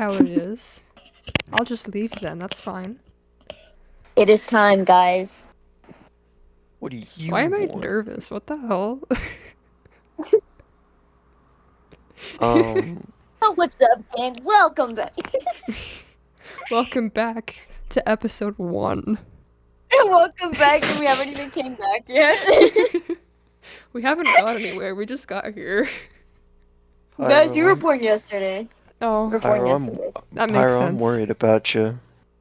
how it is. I'll just leave then, that's fine. It is time, guys. What do you Why am I want? nervous? What the hell? What's up, gang? Welcome back. Welcome back to episode 1. Welcome back, and we haven't even came back yet. We haven't got anywhere, we just got here. Guys, you were born yesterday. Oh, We're born Pyro, yesterday. that makes Pyro, sense. I'm worried about you.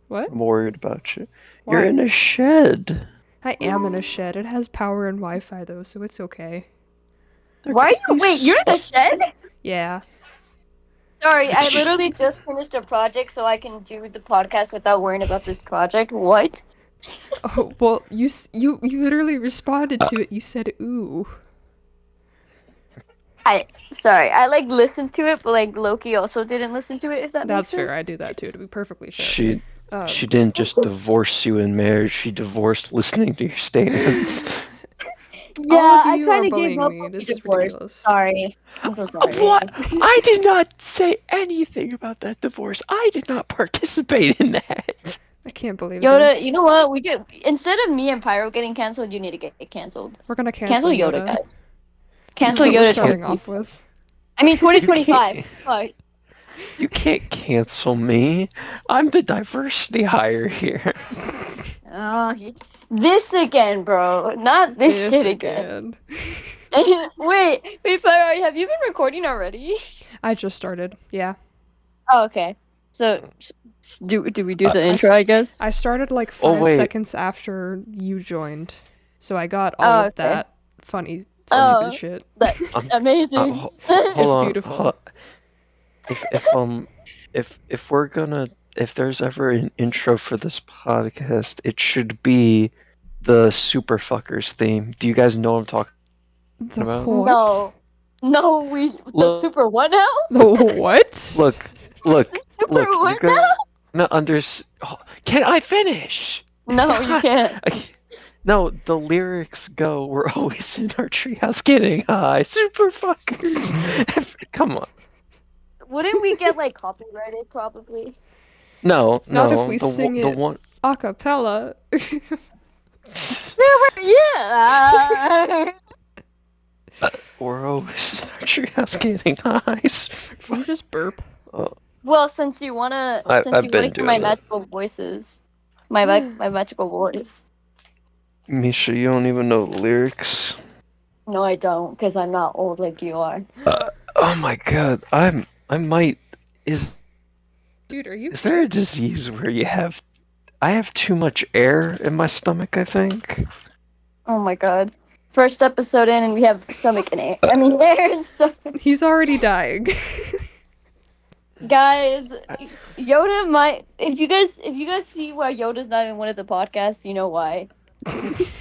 What? I'm worried about you. Why? You're in a shed. I am in a shed. It has power and Wi-Fi though, so it's okay. Why are you? Wait, you're in a shed? Yeah. Sorry, I literally just finished a project, so I can do the podcast without worrying about this project. What? Oh, well, you literally responded to it. You said, ooh. Sorry, I listened to it, but Loki also didn't listen to it. If that That's makes sense. fair. I do that too, to be perfectly fair. She didn't just divorce you in marriage. She divorced listening to your statements. Yeah, All of I you kind are of gave bullying up me. on This the is divorce. ridiculous. Sorry, I'm so sorry. What? I did not say anything about that divorce. I did not participate in that. I can't believe Yoda, this. you know what? We get instead of me and Pyro getting canceled, you need to get canceled. We're gonna cancel Yoda, guys. This Cancel is what we're Yoda. starting off with. I mean, 2025. Sorry. You can't cancel me. I'm the diversity hire here. This again, bro. Not this shit again. Wait, Pyro, have you been recording already? I just started. Yeah. Oh, okay. So, do we do the intro? I guess I started like 5 seconds after you joined, so I got all of that funny, stupid shit. Amazing. It's beautiful. If we're gonna, if there's ever an intro for this podcast, it should be the Super Fuckers theme. Do you guys know what I'm talking about? What? No, the Super what now? The what? Look. Super what now? Can I finish? No, you can't. No, the lyrics go, we're always in our treehouse getting high. Super fuckers. Come on. Wouldn't we get copyrighted probably? No. Not if we sing the it one... a cappella. Yeah. We're always in our treehouse getting high. Can you just burp? Well, since you wanna hear my magical voices, my magical voice. Misha, you don't even know the lyrics. No, I don't, because I'm not old like you are. Oh my god, I might. Dude, are you? Is there a disease where I have too much air in my stomach? I think. Oh my god. First episode in, and we have stomach and air. I mean, air and stuff. He's already dying. Guys, Yoda might. If you guys see why Yoda's not in one of the podcasts, you know why.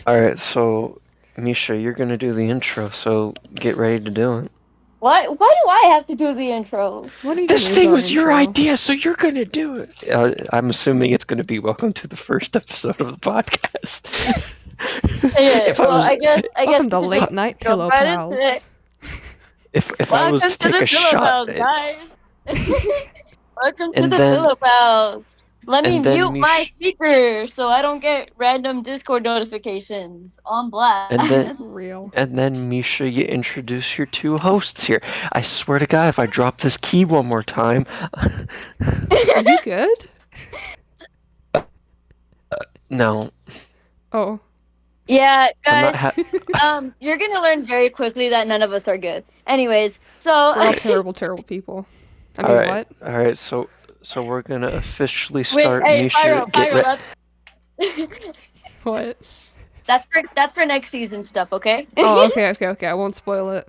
All right, so Misha, you're gonna do the intro, so get ready to do it. Why do I have to do the intro? This thing was your idea, so you're gonna do it. I'm assuming it's gonna be welcome to the first episode of the podcast. Yeah, I guess. Welcome to Late Night Pillow Pals. If I was to take a shot, guys. Welcome to the Pillow Pals. Let me mute my speaker so I don't get random Discord notifications on blast. And then Misha, you introduce your two hosts here. I swear to God, if I drop this key one more time, are you good? No. Oh. Yeah, guys. You're gonna learn very quickly that none of us are good. Anyways, so we're all terrible, terrible people. I mean, what? All right, so we're gonna officially start. Misha, Pyro, what? That's for next season stuff, okay? Oh, okay. I won't spoil it.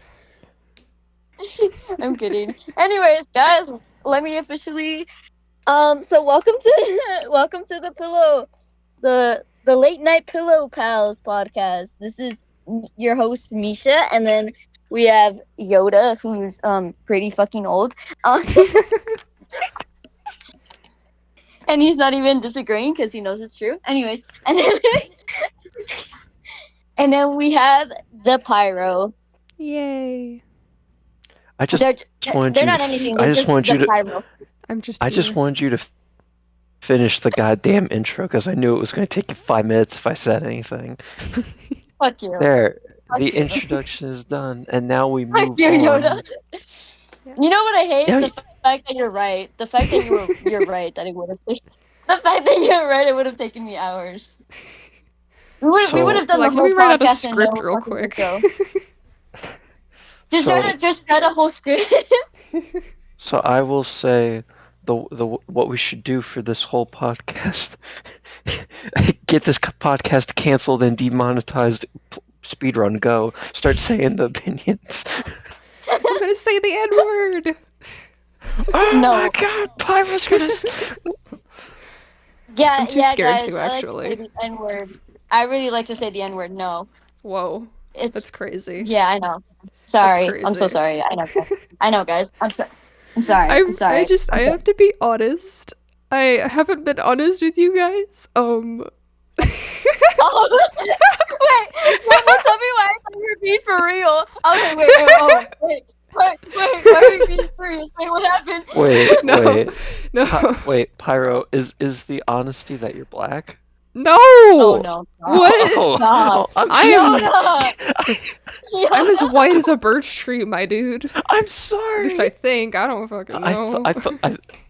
I'm kidding. Anyways, guys, let me officially. So welcome to the Late Night Pillow Pals podcast. This is your host Misha, and then we have Yoda, who's pretty fucking old. And he's not even disagreeing because he knows it's true. Anyways, and then we have the Pyro. Yay! They're not anything. I just want you to. Pyro. I'm just I here. just wanted you to finish the goddamn intro because I knew it was going to take you 5 minutes if I said anything. Fuck you. There, Fuck the you. introduction is done, and now we Fuck move you, on. Yoda. You know what I hate? Yeah, The fact that you're right. The fact that you're right that it would have. The fact that you're right, it would have taken me hours. We would have done Like, the let whole me write out a podcast in no script real fucking quick. intro. Just write a whole script. So I will say what we should do for this whole podcast, get this podcast canceled and demonetized. Speedrun, go. Start saying the opinions. I'm gonna say the N-word. Oh No. my god, Pyro's gonna. Yeah, I'm too yeah, scared guys. to, I like to actually. say the N-word. I really like to say the N-word. No, Whoa, it's that's crazy. yeah. I know. Sorry, I'm so crazy. sorry. I know, guys. I know, guys. I'm sorry. I'm sorry. I'm sorry. I have to be honest. I haven't been honest with you guys. Oh, wait. Well, tell me why I thought you were being for real. I was like, wait. Why are you being serious? Wait, what happened? Wait, Pyro, is the honesty that you're black? No. Oh no. What? Stop. I'm as white as a birch tree, my dude. I'm sorry. At least I think. I don't fucking know.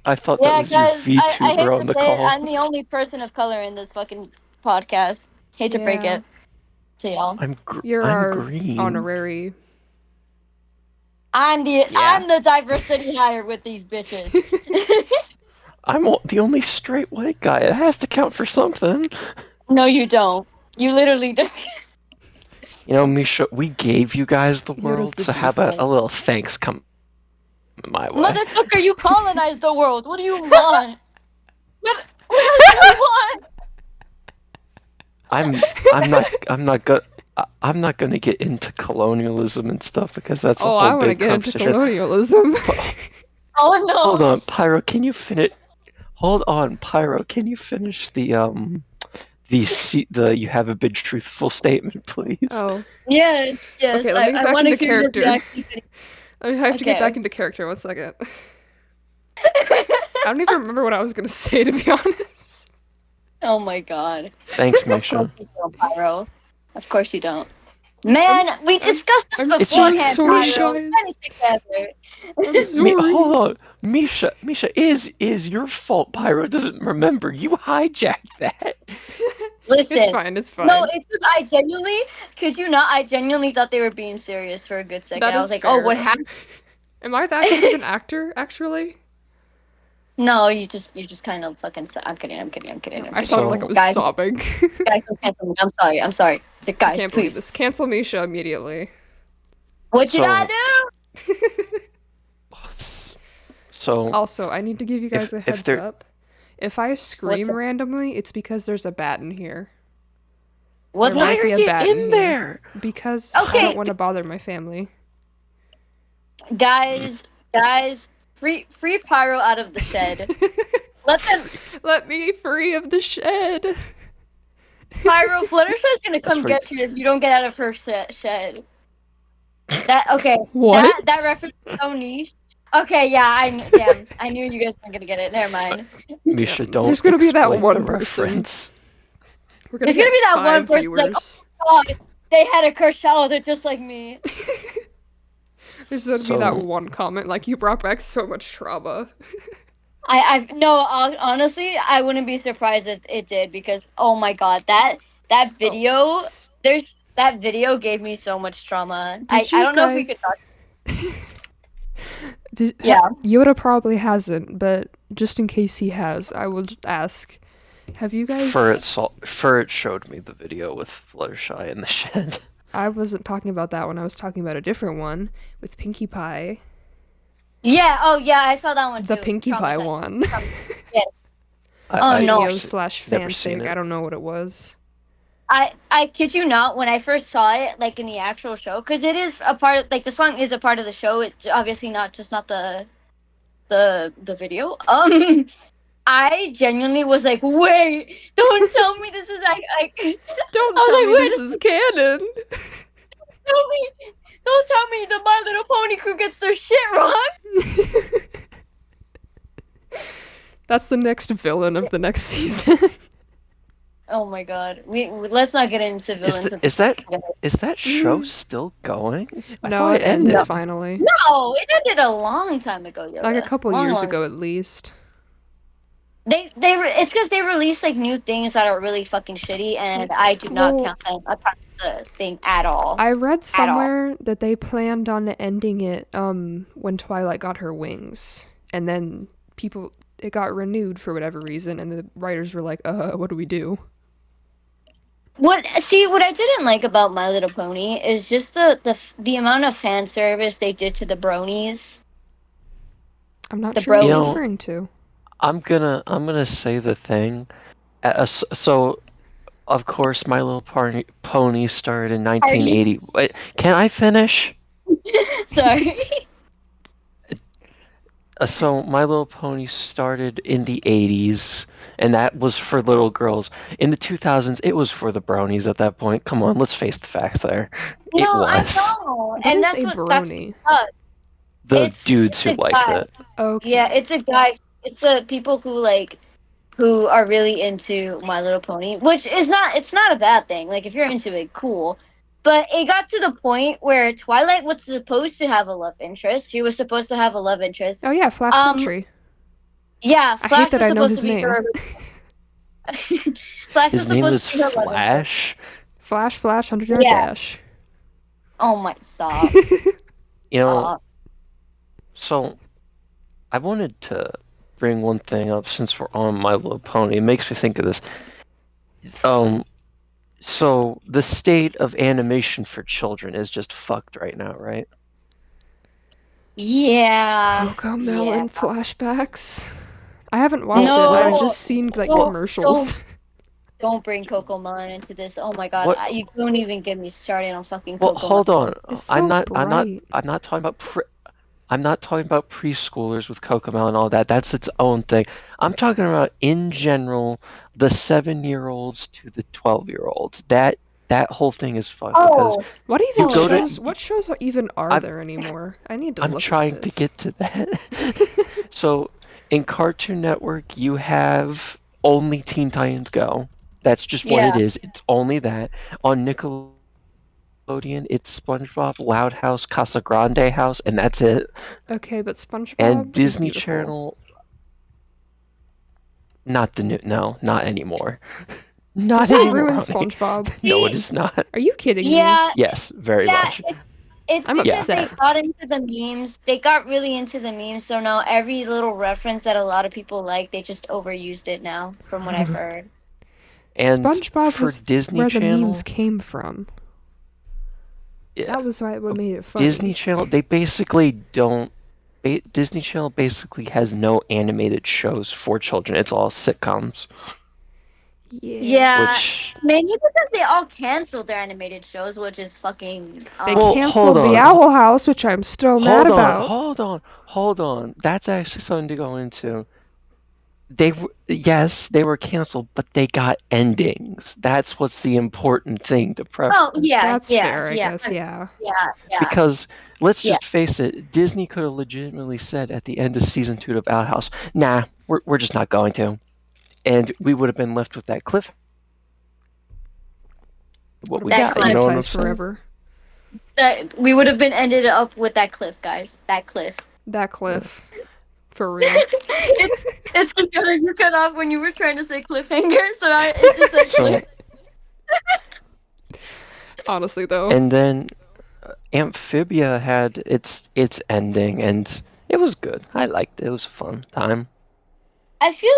I thought Yeah, that was your guys, I hate VTuber on to the say it, call. I'm the only person of color in this fucking podcast. Hate to break it to y'all. I'm our green. Honorary. I'm the diversity hire with these bitches. I'm the only straight white guy. It has to count for something. No, you don't. You literally don't. You know, Misha, we gave you guys the world, the so how about default. a little thanks come my way? Motherfucker, you colonized the world. What do you want? What do you want? I'm not gonna get into colonialism and stuff because that's a whole I want to big get into conversation. colonialism. Oh no! Hold on, Pyro, can you finish? Hold on, Pyro, can you finish the you have a big truthful statement, please? Oh. Yes. Okay, let me get back into character. I have to get Okay. back into character. 1 second. I don't even remember what I was gonna say, to be honest. Oh my god. Thanks, Of Misha. course you don't, Pyro. Of course you don't. Man, we discussed this I'm beforehand, so sorry, Pyro. guys. Get it together. I'm sorry. Hold on, Misha is your fault. Pyro doesn't remember. You hijacked that. Listen. It's fine. No, it's just I genuinely thought they were being serious for a good second. That I was is like, fair. oh, what happened? Am I that good of an actor, actually? No, you just kind of fucking. I'm kidding. I sounded like I was Guys, sobbing. Guys, don't cancel me. I'm sorry. Guys, I can't believe please. this. Cancel Misha immediately. What did I do? So Also, I need to give you guys a heads up. If I scream randomly, it's because there's a bat in here. What? There why might be are a you bat in there? Because I don't want to bother my family. Guys, free Pyro out of the shed. Let me free of the shed. Pyro, Fluttershy's gonna come get you if you don't get out of her shed. What? That reference is so niche. Okay, yeah, I knew you guys weren't gonna get it. Never mind. Misha, don't. There's gonna be that explain one the person. reference. We're gonna There's gonna be that 5 one person viewers. like, oh God, they had a cursed childhood just like me. There's gonna be that one comment like, you brought back so much trauma. Honestly, I wouldn't be surprised if it did because oh my God, that video, that video gave me so much trauma. I don't know if we could talk. Yoda probably hasn't, but just in case he has, I will just ask. Have you guys... Furret showed me the video with Fluttershy in the shed. I wasn't talking about that one. I was talking about a different one with Pinkie Pie. Yeah, I saw that one too. The Pinkie Pie one. Yes. No. /fanfic. I don't know what it was. I kid you not, when I first saw it, like in the actual show, because it is a part of, like the song is a part of the show. It's obviously not the video. I genuonely was like, wait, don't tell me this is Don't tell me this is canon. Don't tell me the My Little Pony crew gets their shit wrong. That's the next villain of the next season. Oh my god. Let's not get into villains. Is that show still going? I No, thought it ended No. finally. No, it ended a long time ago, Yoda. Like a couple long, years long ago, at least. It's because they release like new things that are really fucking shitty, and I do not Well, count them a part of the thing at all. I read somewhere that they planned on ending it when Twilight got her wings, and then it got renewed for whatever reason, and the writers were like, what do we do? What I didn't like about My Little Pony is just the amount of fan service they did to the bronies. I'm not The sure what you're bronies. referring to. I'm gonna say the thing. So of course, My Little Pony started in 1980. Wait, can I finish? Sorry. So My Little Pony started in the 80s, and that was for little girls. In the 2000s, it was for the bronies at that point. Come on, let's face the facts there. It No, I was. know, What and is that's a what brony? The dudes who it's a liked guy. it. Okay. Yeah, it's a guy. It's people who are really into My Little Pony, which is not. It's not a bad thing. Like if you're into it, cool. But it got to the point where Twilight was supposed to have a love interest. She was supposed to have a love interest. Oh yeah, Flash Sentry. Yeah, I Flash hate that was I know supposed his to be name. her. Flash was His name supposed is to be her love interest. Flash. Flash, 100-yard Yeah. dash. Oh my, stop. You know, so I wanted to bring one thing up since we're on My Little Pony. It makes me think of this. So the state of animation for children is just fucked right now, right? Yeah. Cocomelon flashbacks. I haven't watched No. it. I've just seen like Don't- commercials. Don't bring Cocomelon into this. Oh my god, What? you don't even get me started on fucking Well, Cocomelon. hold on. It's so bright. I'm not talking about preschoolers with Kokomo and all that. That's its own thing. I'm talking about in general the 7-year-olds to the 12-year-olds. That whole thing is fucked because What even go to- shows? What shows even are I'm- there anymore? I need to I'm look trying at to this. get to that. So in Cartoon Network, you have only Teen Titans Go. That's just what it is. It's only that. On Nickelodeon, it's SpongeBob, Loud House, Casa Grande House, and that's it. Okay, but SpongeBob And is Disney beautiful. Channel, not anymore. Not Did they anymore. ruin honey. SpongeBob? No, it is not. Are you kidding me? Yeah, Yes, very much. it's I'm because upset. they got into the memes. They got really into the memes, so now every little reference that a lot of people like, they just overused it now, from what I've heard. And SpongeBob for was Disney where Channel, the memes came from. yeah, That was what made it funny. Disney Channel, they basically don't. Disney Channel basically has no animated shows for children. It's all sitcoms. Yeah, Which mainly because they all canceled their animated shows, which is fucking. They Well, canceled hold the on. Owl House, which I'm still mad about. Hold on. That's actually something to go into. Yes, they were canceled, but they got endings. That's what's the important thing to preface. Oh yeah, That's yeah, fair, I yeah, guess, yeah. yeah. Because let's Yeah. just face it, Disney could have legitimately said at the end of season 2 of Owl House, "Nah, we're just not going to," and we would have been left with that cliff. What we That got, you know what I'm Traumatized saying? forever. That we would have been ended up with that cliff, guys. That cliff. That cliff. For real. It's just you cut off when you were trying to say cliffhanger, so it's just like So, Honestly, though. and then Amphibia had its ending, and it was good. I liked it. It was a fun time. I feel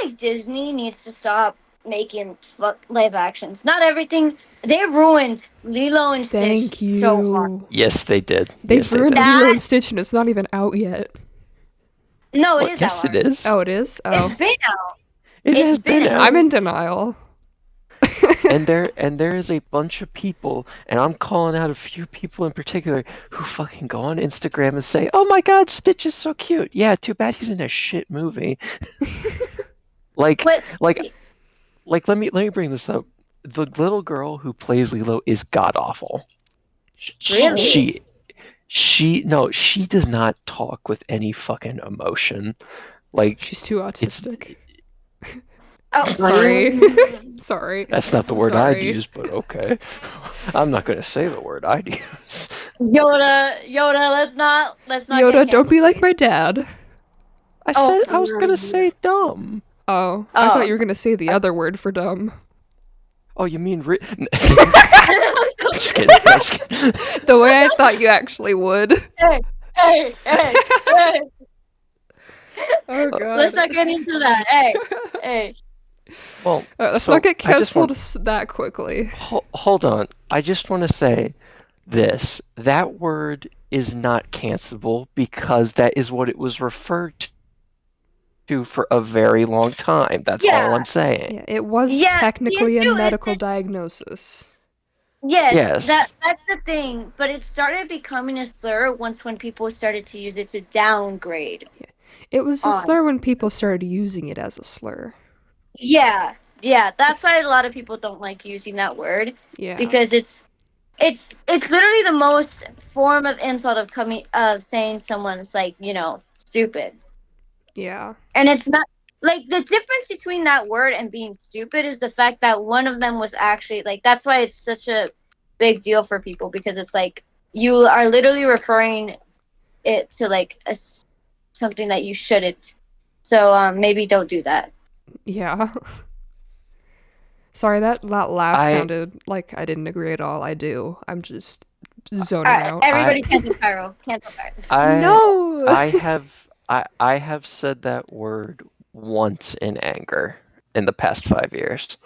like Disney needs to stop making live actions. Not everything. They ruined Lilo and Stitch Thank you. so far. Yes, they did. They've Yes, they ruined did. Lilo and Stitch and it's not even out yet. No, it What? is Yes, out. it is. Oh, it is? Oh. It's been out. It it's has been been out. I'm in denial. and there is a bunch of people, and I'm calling out a few people in particular who fucking go on Instagram and say, "Oh my God, Stitch is so cute." Yeah, too bad he's in a shit movie. like, But like, let me bring this up. The little girl who plays Lilo is god awful. Really? She does not talk with any fucking emotion. Like, She's too autistic. Oh, Sorry. Sorry. that's not the I'm word I'd sorry. use, but okay. I'm not gonna say the word I'd use. Yoda, let's not get Yoda, don't canceled, be like please. my dad. Oh, I was gonna say dumb. Oh, I thought oh. you were gonna say the other word for dumb. Oh, you mean just kidding. No, just kidding. The way I thought you actually would. hey, hey. Oh god. Let's not get into that. Hey. Well, Let's so not get I just canceled want that quickly. hold on. I just want to say this. That word is not cancelable because that is what it was referred to for a very long time. That's all Yeah. I'm saying. Yeah, it was Yeah, the technically a issue is medical that diagnosis. yes, Yes. that's the thing. But it started becoming a slur once when people started to use it to downgrade It was a on. slur when people started using it as a slur. Yeah. That's why a lot of people don't like using that word Yeah. because it's literally the most form of insult of saying someone's like stupid. Yeah. And it's not like the difference between that word and being stupid is the fact that one of them was actually like that's why it's such a big deal for people because it's like you are literally referring it to like something that you shouldn't. So maybe don't do that. Yeah. Sorry, that laugh I sounded like I didn't agree at all. I do. I'm just zoning All right, out. everybody cancel Pyro. Cancel Pyro. I No! I have said that word once in anger in the past 5 years.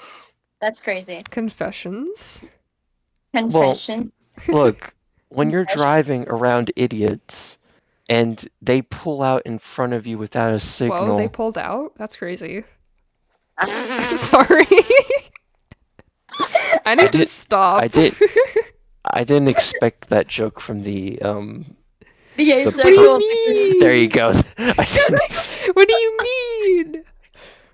That's crazy. Confessions? Well, Confession. look, when you're Confession. driving around idiots and they pull out in front of you without a Whoa, they signal, pulled out? That's crazy. I'm sorry. I I need to did I stop. did I didn't expect that joke from the The the What do you asexual. mean? there you go. I didn't expect What do you mean?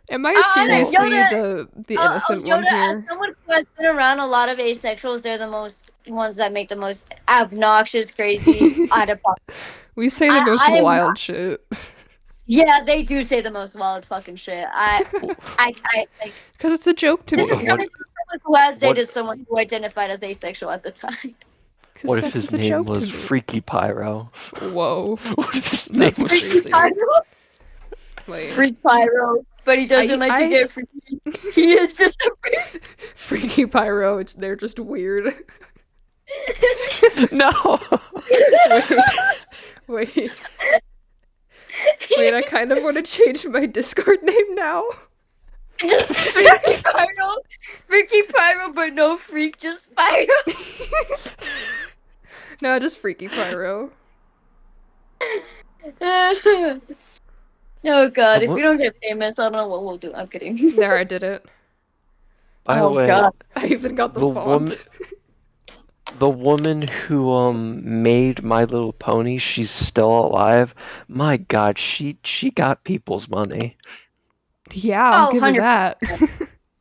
Am I Like, well, seriously Yoda. the innocent one Yoda, as here? someone who has been around a lot of asexuals, they're the most ones that make the most obnoxious, crazy, out of pocket. We say the most I am. wild shit. Yeah, they do say the most wild fucking shit. I like. Because it's a joke to This is me. what coming from someone who has what dated someone who identified as asexual at the time. Because what if sex his is a name joke to was me. Freaky Pyro? Whoa. What if his name That's was crazy. Pyro, Wait. freak Pyro, but he doesn't like to I get freaky. He is just a freak. Freaky Pyro, they're just weird. No. Wait. Wait. Wait, I kind of want to change my Discord name now. Just freaky Pyro, but no freak, just Pyro. No, just Freaky Pyro. Oh god, if What- we don't get famous, I don't know what we'll do. I'm kidding. There, I did it. By the Oh way, god. I even got the the font. the woman who made My Little Pony, she's still alive. My God, she got people's money. Yeah, I'll Oh, give her 100%. that.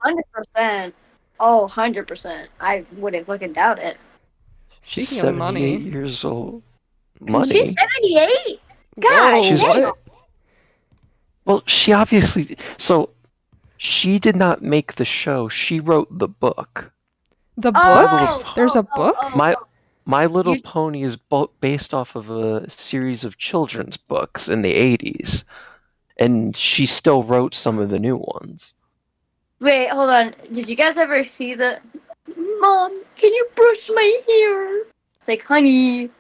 100%. Oh, 100%. I wouldn't fucking doubt it. She's Speaking of 78 money. years old. She's Money. 78? God Whoa, She's dang. what? well, she obviously so she did not make the show. She wrote the book. The My book? little There's a book? My Little You- Pony is based off of a series of children's books in the 80s, and she still wrote some of the new ones. Wait, hold on. Did you guys ever see the Mom, can you brush my hair? It's like, honey,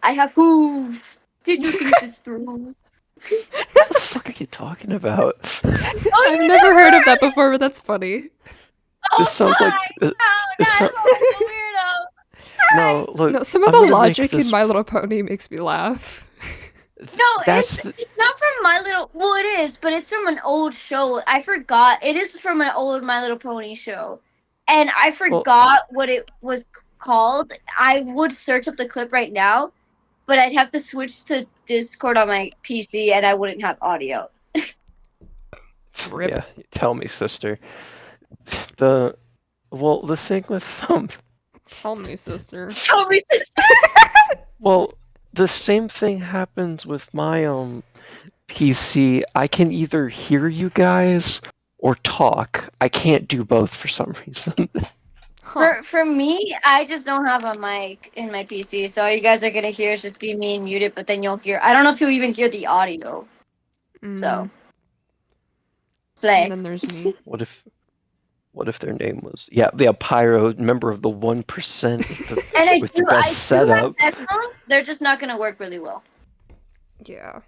I have hooves. Did you think this through? What the fuck are you talking about? Oh, I've you never heard of that before, but that's funny. This sounds like Oh, this guys, so- I'm a weirdo. no. Look, No, some of I'm the gonna make logic this. in My Little Pony makes me laugh. No, That's it's not from My Little. Well, it is, but it's from an old show. I forgot. It is from an old My Little Pony show, and I well. forgot what it was called. I would search up the clip right now, but I'd have to switch to Discord on my PC, and I wouldn't have audio. Rip. Yeah, tell me, sister. The thing with Tell me, sister. Tell me, sister. well, the same thing happens with my PC, I can either hear you guys or talk. I can't do both for some reason. Huh. For me, I just don't have a mic in my PC, so all you guys are gonna hear is just be me and muted. But then you'll hear. I don't know if you'll even hear the audio. So, And slay. then there's me. What if their name was Pyro, member of the 1% And with the best setup. have headphones. They're just not gonna work really well. Yeah.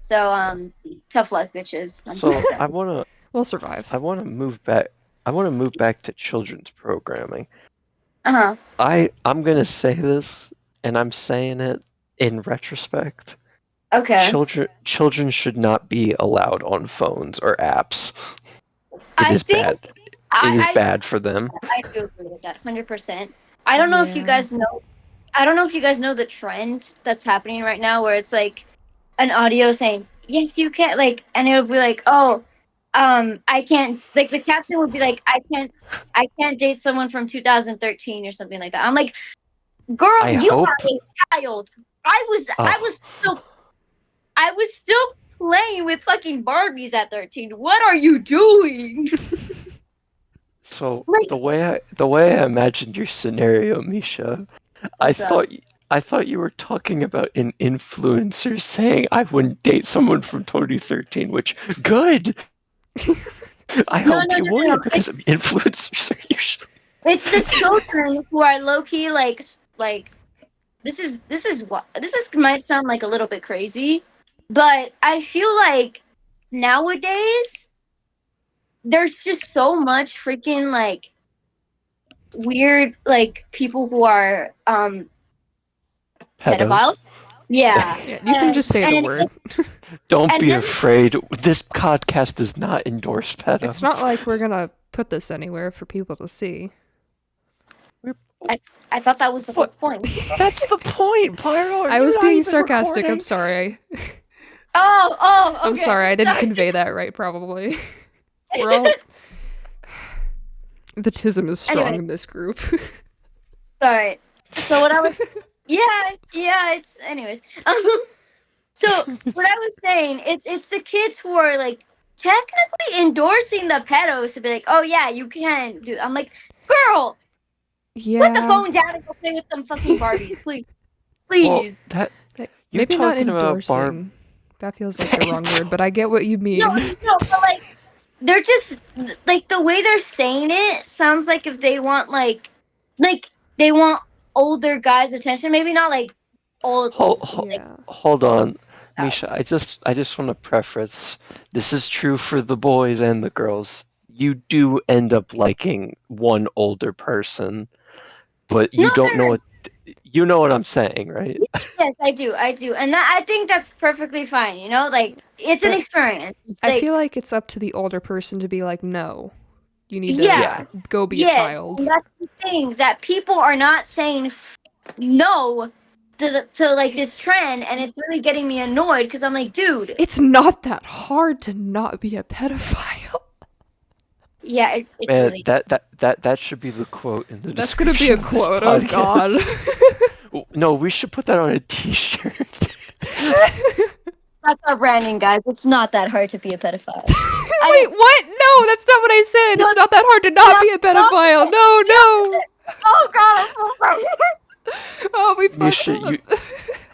So tough luck, bitches. I'm So sorry. We'll survive. I wanna move back to children's programming. Uh-huh. I'm gonna say this, and I'm saying it in retrospect. Okay. Children should not be allowed on phones or apps. I It is think bad. It is I bad for them. I do agree with that 100%. I don't know if you Yeah. guys know. I don't know if you guys know the trend that's happening right now, where it's like an audio saying yes you can, like, and it would be like, oh, I can't, like, the caption would be like, I can't date someone from 2013 or something like that. I'm like, girl, I you hope. are a child. I Oh, was still playing with fucking Barbies at 13. What are you doing? so Like, the way I imagined your scenario, Misha, I what's up? thought you were talking about an influencer saying I wouldn't date someone from 2013, which good. I No, hope no, you no, no, no. wouldn't because influencers are usually. It's the children who are low key like this is what this is might sound like a little bit crazy, but I feel like nowadays there's just so much freaking like weird like people who are Pedos. pedophiles. Yeah. Yeah, you can just say the and word. Don't and be then afraid. This podcast does not endorse pedos. It's not like we're gonna put this anywhere for people to see. I thought that was the whole What? point. That's the point, Pyro. I was being sarcastic. I'm sorry. Oh, okay. I'm sorry. I didn't convey that right. Probably. We're all. The tism is strong Anyway. in this group. Sorry. So what I was yeah, it's anyways. So what I was saying, it's the kids who are like technically endorsing the pedos to be like, oh yeah, you can do. I'm like, girl, Yeah. put the phone down and go play with some fucking Barbies, please, Well, please. you're Maybe not talking about endorsing. That feels like the wrong word, but I get what you mean. No, but like they're just like the way they're saying it sounds like if they want like they want older guys' attention, maybe not like old. Yeah. Hold on, Misha. I just want to preface. This is true for the boys and the girls. You do end up liking one older person, but you No, don't know what. You know what I'm saying, right? Yes, I do, and that I think that's perfectly fine. You know, like it's an But experience. I Like, feel like it's up to the older person to be like, no, you need to yeah, go be a yes, child. and that's the thing that people are not saying no to like this trend, and it's really getting me annoyed because I'm like, dude, It's not that hard to not be a pedophile. yeah, it's Man, really that should be the quote in the That's gonna be a description of this quote. Oh god. podcast. No, we should put that on a T-shirt. that's our branding, guys. It's not that hard to be a pedophile. Wait, what? No, that's not what I said. No, It's not that hard to not be a pedophile. No, no. Oh god, I'm so sorry. Oh, we fucked up.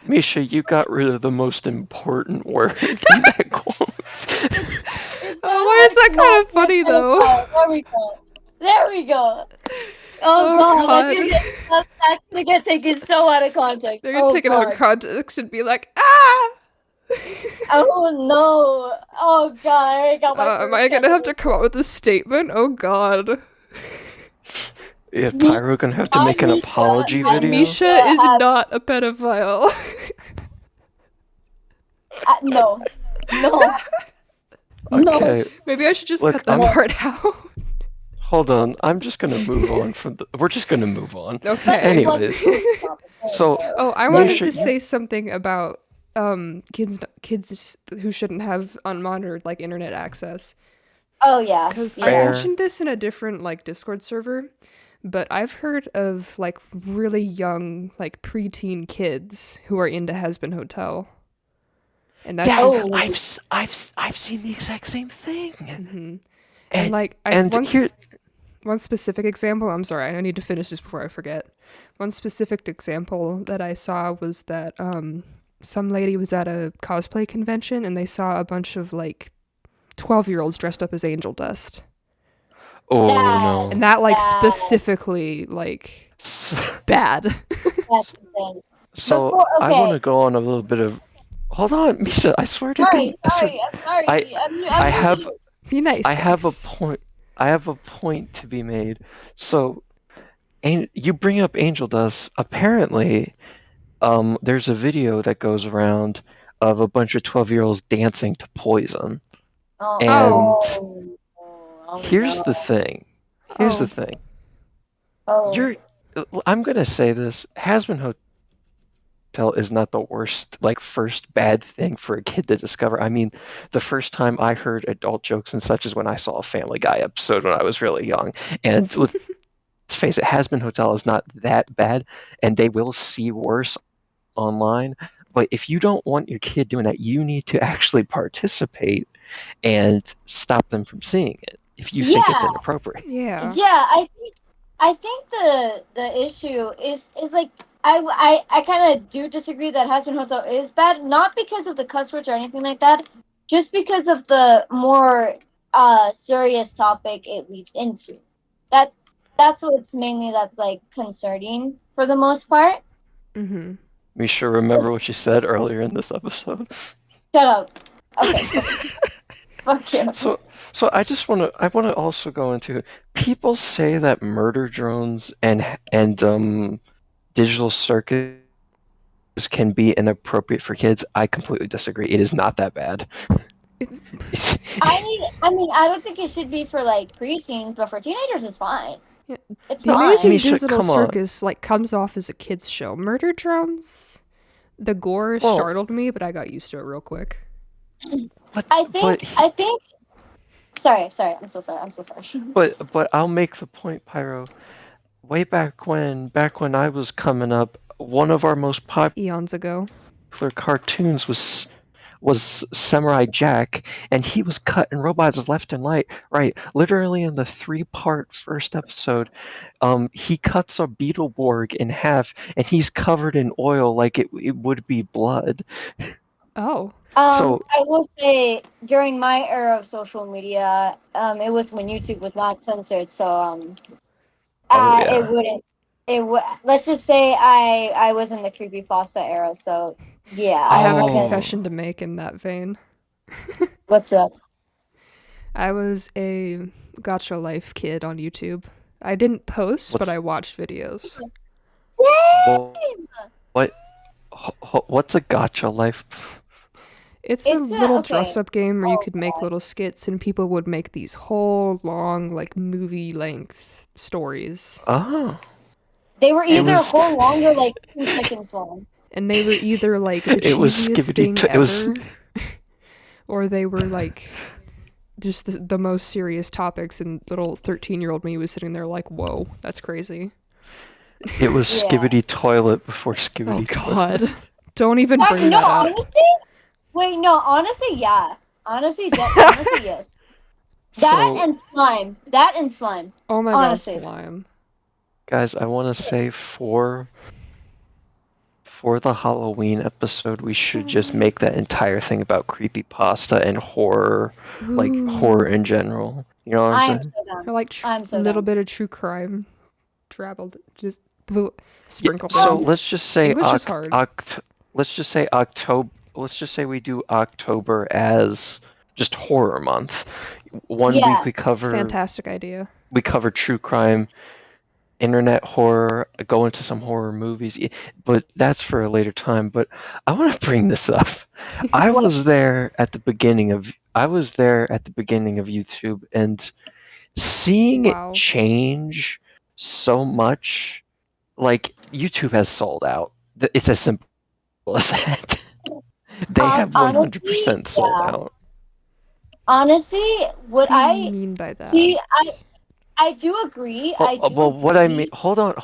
Misha, you got rid of the most important word in that quote. Oh, why is that kind of funny though? There we go. Oh, God, God. that's gonna get taken so out of context. They're gonna take it out of context and be like, ah! Oh no! Oh god, I got my. Am I gonna have to come up with a statement? Oh god. Yeah, Pyro gonna have to make an apology video. Misha is not a pedophile. No. Okay, Maybe I should just Look, cut that part out. hold on. I'm just gonna move on from the. We're just gonna move on. Okay. Anyways, so Oh, I wanted Misha, to say something about kids who shouldn't have unmonitored like internet access. Oh yeah. Because I Fair. mentioned this in a different like Discord server, but I've heard of like really young like preteen kids who are into Has Been Hotel. and that's Yes, just. Oh, I've seen the exact same thing. Hmm. And And like and here, one specific example. I'm sorry, I need to finish this before I forget. One specific example that I saw was that some lady was at a cosplay convention and they saw a bunch of like 12-year-olds dressed up as angel dust. oh that And no. that like that specifically like So, bad. that's insane. so Before, I want okay. to go on a little bit of. Hold on, Misha. I swear to Sorry, goodness. I swear. I'm sorry. I I'm I losing have it. Be nice, I have a guys. point. I have a point to be made. So, you bring up angel dust. Apparently, there's a video that goes around of a bunch of 12-year-olds dancing to Poison. Oh, Oh. And oh, oh here's the no. thing. Here's the Oh. thing. Oh, You're I'm gonna say this. Hazbin Hotel is not the worst, like, first bad thing for a kid to discover. I mean, the first time I heard adult jokes and such is when I saw a Family Guy episode when I was really young. And let's face it, Hazbin Hotel is not that bad, and they will see worse online. But if you don't want your kid doing that, you need to actually participate and stop them from seeing it if you think it's yeah, inappropriate. Yeah. yeah. I think the issue is like I kind of do disagree that Husband Hotel is bad, not because of the cuss words or anything like that, just because of the more serious topic it leads into. That's that's what's mainly that's like concerning for the most part. Mm-hmm. Misha, remember what you said earlier in this episode? Shut up. Okay, fuck you. So, so I want to also go into people say that murder drones and digital circus can be inappropriate for kids. I completely disagree. It is not that bad. It's, I mean, I don't think it should be for like preteens, but for teenagers, it's fine. yeah. It's The fine. Amazing Misha, Digital come on. Circus like comes off as a kids show. Murder drones. The gore Well, startled me, but I got used to it real quick. but I but think. I think. Sorry. I'm so sorry. I'm so sorry. but I'll make the point, Pyro. Way back when I was coming up, one of our most popular Eons ago. cartoons was Samurai Jack, and he was cutting robots left and right. Literally in the three-part first episode, he cuts a Beetleborg in half, and he's covered in oil like it would be blood. Oh. So, I will say during my era of social media, it was when YouTube was not censored, so oh it yeah. wouldn't. It would. Let's just say I was in the creepypasta era, so yeah, I I have a Oh, confession to make in that vein. What's up? I was a Gotcha Life kid on YouTube. I didn't post, but what's I watched videos. what what what's a gotcha life? It's a It's little okay. dress-up game where you Oh could make god. little skits, and people would make these whole long, like movie-length stories. Oh, They were it either And was whole long or like 2 seconds long. and they were either like the it was cheesiest skibbity. thing It was ever, or they were like just the most serious topics. And little 13-year-old me was sitting there like, "Whoa, that's crazy." it was Yeah. skibbity toilet before Oh skibbity toilet. God, don't even Fuck, bring no, that up. honestly, wait, no, honestly, yeah. Honestly, yes. That So, and slime. That and slime. Oh my God, Honestly. slime. guys, I want to say for the Halloween episode, we should just Slime. make that entire thing about creepypasta and horror, like horror Ooh. in general. You know what I'm I'm saying? so down. Or like I'm so little down. bit of true crime traveled, just Yeah, sprinkled so in. let's just say English is hard. let's just say October. Let's just say we do October as just horror month. One week Yeah. Fantastic idea. we cover true crime, internet horror, go into some horror movies, but that's for a later time. But I want to bring this up. I What? was there at the beginning of YouTube, and seeing it Wow. change so much, like YouTube has sold out. It's as simple as that. They have Honestly, 100% sold yeah. out. Honestly, what What do you I mean by that? see, I do agree. I do Well, what I mean, agree. hold on,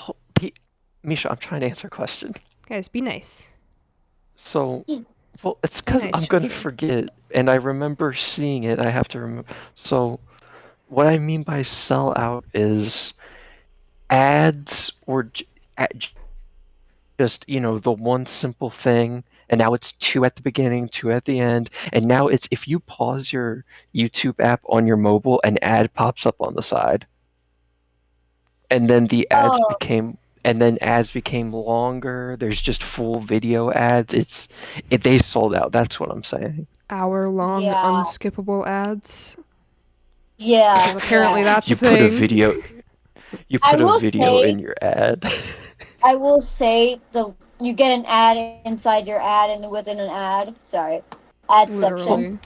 Misha, I'm trying to answer a question. Guys, be nice. So, Well, it's Very because nice, I'm gonna Ginger. forget, and I remember seeing it. I have to remember. So, what I mean by sell out is ads or just, the one simple thing, and now it's two at the beginning, two at the end, and now it's if you pause your YouTube app on your mobile, an ad pops up on the side. And then Oh, ads became longer. There's just full video ads. They sold out. That's what I'm saying. Hour-long yeah, unskippable ads. yeah, Because apparently yeah. that's a You put a thing. video you I put a will video say, in your ad. I will say, the you get an ad inside your ad and within an ad. Sorry, Well, adception. Literally.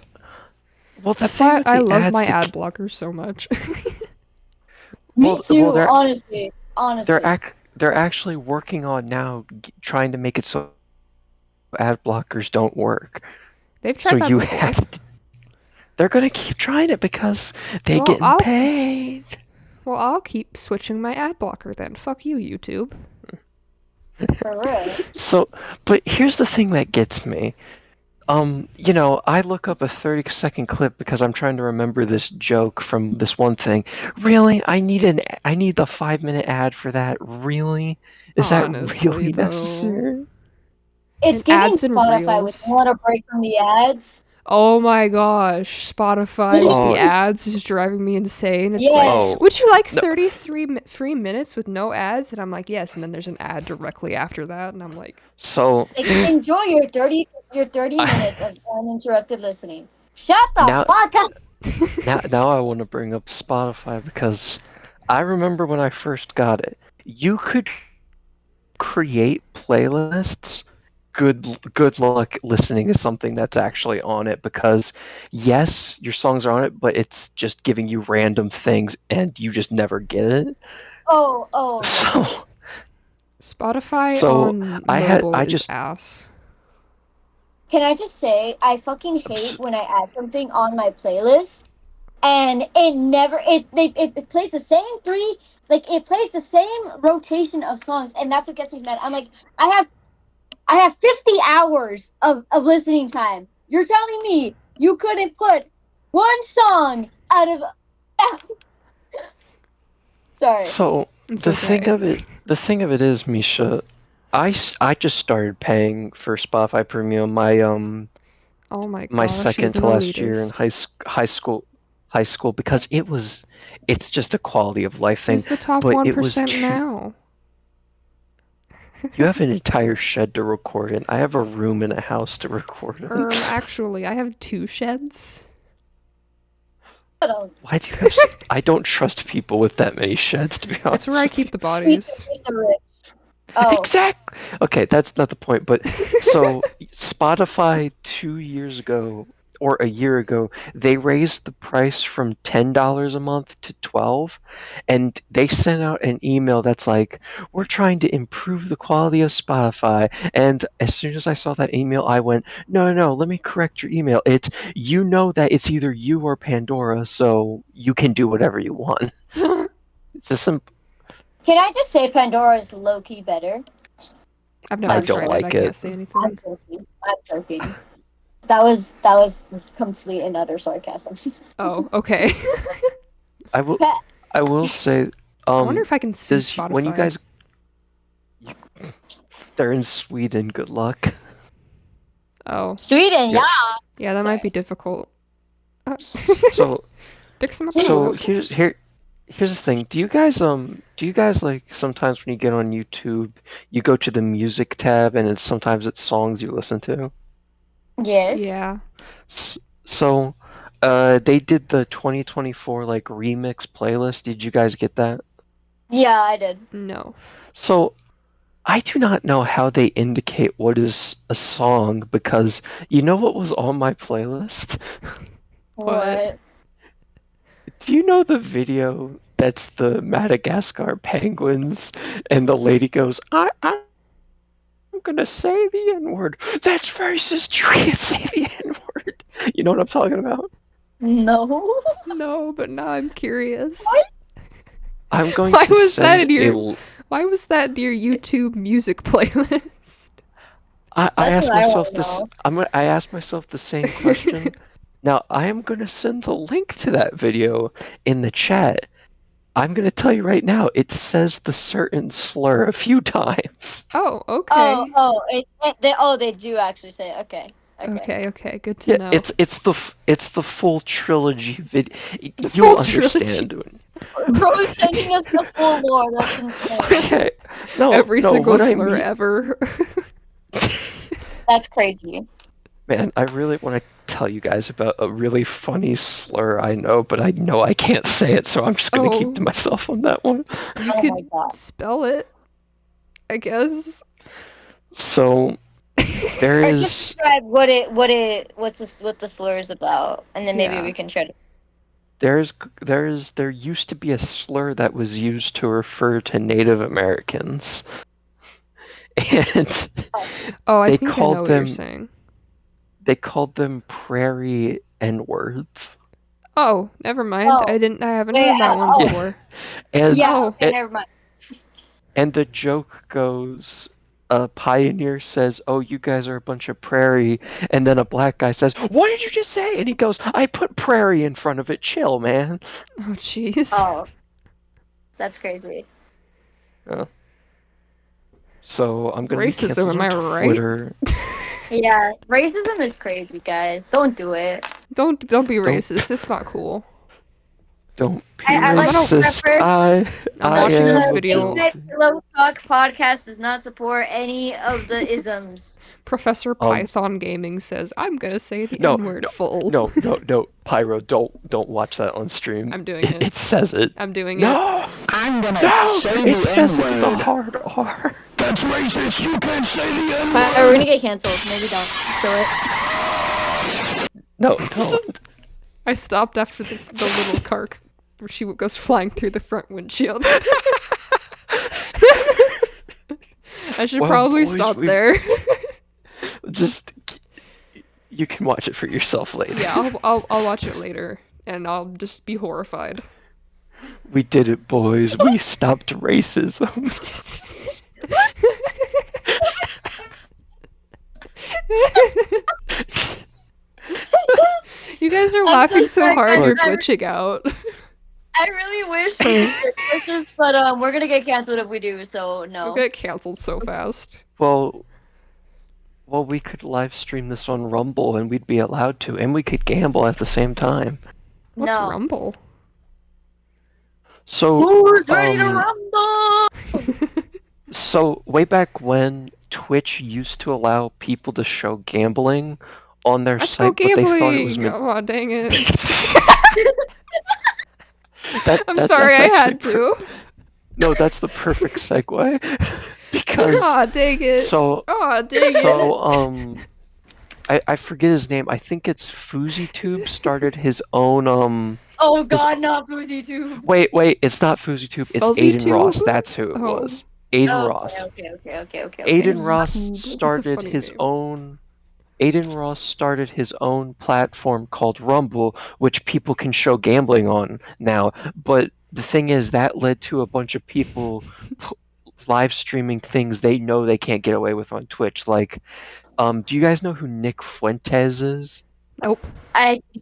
well, the That's thing why with I the love ads, my ad blocker so much. Me well, too, honestly. Honestly. they're actually working on now trying to make it so ad blockers don't work. They've So tried that you before. have to, they're gonna keep trying it because they're Well, getting paid. I'll keep switching my ad blocker then. Fuck you, YouTube. For real. So, but here's the thing that gets me. I look up a 30-second clip because I'm trying to remember this joke from this one thing. Really? I need the 5-minute ad for that. Really? Is that Honestly, really though. necessary? It's And giving ads and Spotify when you reels. want to break from the ads. Oh my gosh, Spotify with the Oh, ads is driving me insane. It's like, Yeah. oh, would you like no. 33 free minutes with no ads? And I'm like, yes. And then there's an ad directly after that. And I'm like, So, Like, enjoy your 30 minutes I, of uninterrupted listening. Shut the now, fuck up. now I want to bring up Spotify because I remember when I first got it, you could create playlists. Good luck listening to something that's actually on it because yes, your songs are on it, but it's just giving you random things and you just never get it. Oh yeah. So Spotify so on I mobile is just ass. Can I just say I fucking hate when I add something on my playlist and it never it plays the same three, like it plays the same rotation of songs, and that's what gets me mad. I'm like, I have 50 hours of listening time. You're telling me you couldn't put one song out of sorry. so It's the thing of it is, Misha, I just started paying for Spotify Premium Oh my my gosh, second he's an to last year in elitist. high school because it's just a quality of life thing, Who's the top but it was 1% too. now? You have an entire shed to record in. I have a room in a house to record in. Actually, I have 2 sheds. I don't Why do you have? I don't trust people with that many sheds, to be It's honest where I with you. keep the bodies. Keep the rich. Oh, Exact. Okay, that's not the point. But so Spotify 2 years ago or a year ago, they raised the price from $10 a month to 12, and they sent out an email that's like, "We're trying to improve the quality of Spotify." And as soon as I saw that email, I went, "No, no, no, let me correct your email. It's that it's either you or Pandora, so you can do whatever you want." It's a simple. can I just say Pandora is low key better? I've I never I'm don't tried sure. it. I like can't it. say I'm anything. joking. I'm joking. That was complete and utter sarcasm. Oh, okay. I will. I will say, I wonder if I can sue when you Spotify. guys, they're in Sweden, good luck. Oh, Sweden, Yeah. yeah. yeah, that might be Sorry. difficult. So, Pick some up the so road. here's the thing. Do you guys like sometimes when you get on YouTube, you go to the music tab and sometimes it's songs you listen to? Yes. Yeah. So, they did the 2024 like remix playlist. Did you guys get that? Yeah, I did. No. So, I do not know how they indicate what is a song because you know what was on my playlist? What? What? Do you know the video that's the Madagascar penguins and the lady goes, I'm gonna say the N-word. That's racist. You can't say the N-word. You know what I'm talking about? No. No, but now I'm curious. I'm going Why to was that send in your Why was that in your YouTube music playlist? I That's asked what I myself want to this. know. I asked myself the same question. Now I am gonna send a link to that video in the chat. I'm gonna tell you right now. It says the certain slur a few times. Oh, okay. They do actually say it. Okay. Okay, good to Yeah, know. it's the full trilogy video. The You'll full trilogy. understand. Bro is sending us the full lore. That's insane. Okay. No, Every no. single What I slur mean, ever. That's crazy. man, I really want to tell you guys about a really funny slur I know, but I know I can't say it, so I'm just gonna keep to Oh, myself on that one. you Oh my could god. spell it, I guess. So there Or just is describe what the slur is about, and then maybe Yeah. we can try to. there used to be a slur that was used to refer to Native Americans, and Oh, I they think I know called what you're them saying. prairie N-words. Oh, never mind. Oh, I haven't wait. heard that one Yeah, before. and Yeah. Oh. Okay. Never mind. and the joke goes, a pioneer says, "Oh, you guys are a bunch of prairie," and then a black guy says, "What did you just say?" And he goes, "I put prairie in front of it. Chill, man." Oh, jeez. Oh, that's crazy. So I'm gonna be Racism, canceled am on I right? Twitter. Yeah, racism is crazy, guys. Don't do it. Don't be racist. It's not cool. Don't be I like to racist. preface I'm I watching am this the video. Late Night Pillow Talk podcast does not support any of the isms. Professor Um, Python Gaming says, I'm gonna say the no, N-word full. no, Pyro, don't watch that on stream. I'm doing it. It says it. I'm doing it. No, I'm gonna no, say it the says it with a N-word. hard R. That's racist. You can't say the N-word. We're gonna get canceled. Maybe don't. Kill it. No, don't. I stopped after the little car where she goes flying through the front windshield. I should Well, probably boys, stop we've- there. Just you can watch it for yourself later. Yeah, I'll watch it later, and I'll just be horrified. We did it, boys. We stopped racism. You guys are I'm laughing so so sorry, hard, guys. you're glitching out. I really wish we could fix this, but we're gonna get canceled if we do. So no. We'll get canceled so fast. Well, we could live stream this on Rumble, and we'd be allowed to, and we could gamble at the same time. What's No. Rumble? So, Who's ready to rumble? so way back when Twitch used to allow people to show gambling on their Let's go site, but they thought it was gambling! Oh, dang it. I'm That- sorry, I that's had actually to. No, that's the perfect segue because Aw, dang it. so Aw, dang it. so I forget his name. I think it's FuzzyTube started his own Oh god, not Fuzzy too. Wait, it's not FuzzyTube. It's FuzzyTube? Aiden Ross. That's who it Oh. was. Aiden Oh, Ross. Okay. Aiden Ross Tube. That's a started funny his name. own. Aiden Ross started his own platform called Rumble, which people can show gambling on now. But the thing is, that led to a bunch of people live streaming things they know they can't get away with on Twitch. Like, do you guys know who Nick Fuentes is? Nope.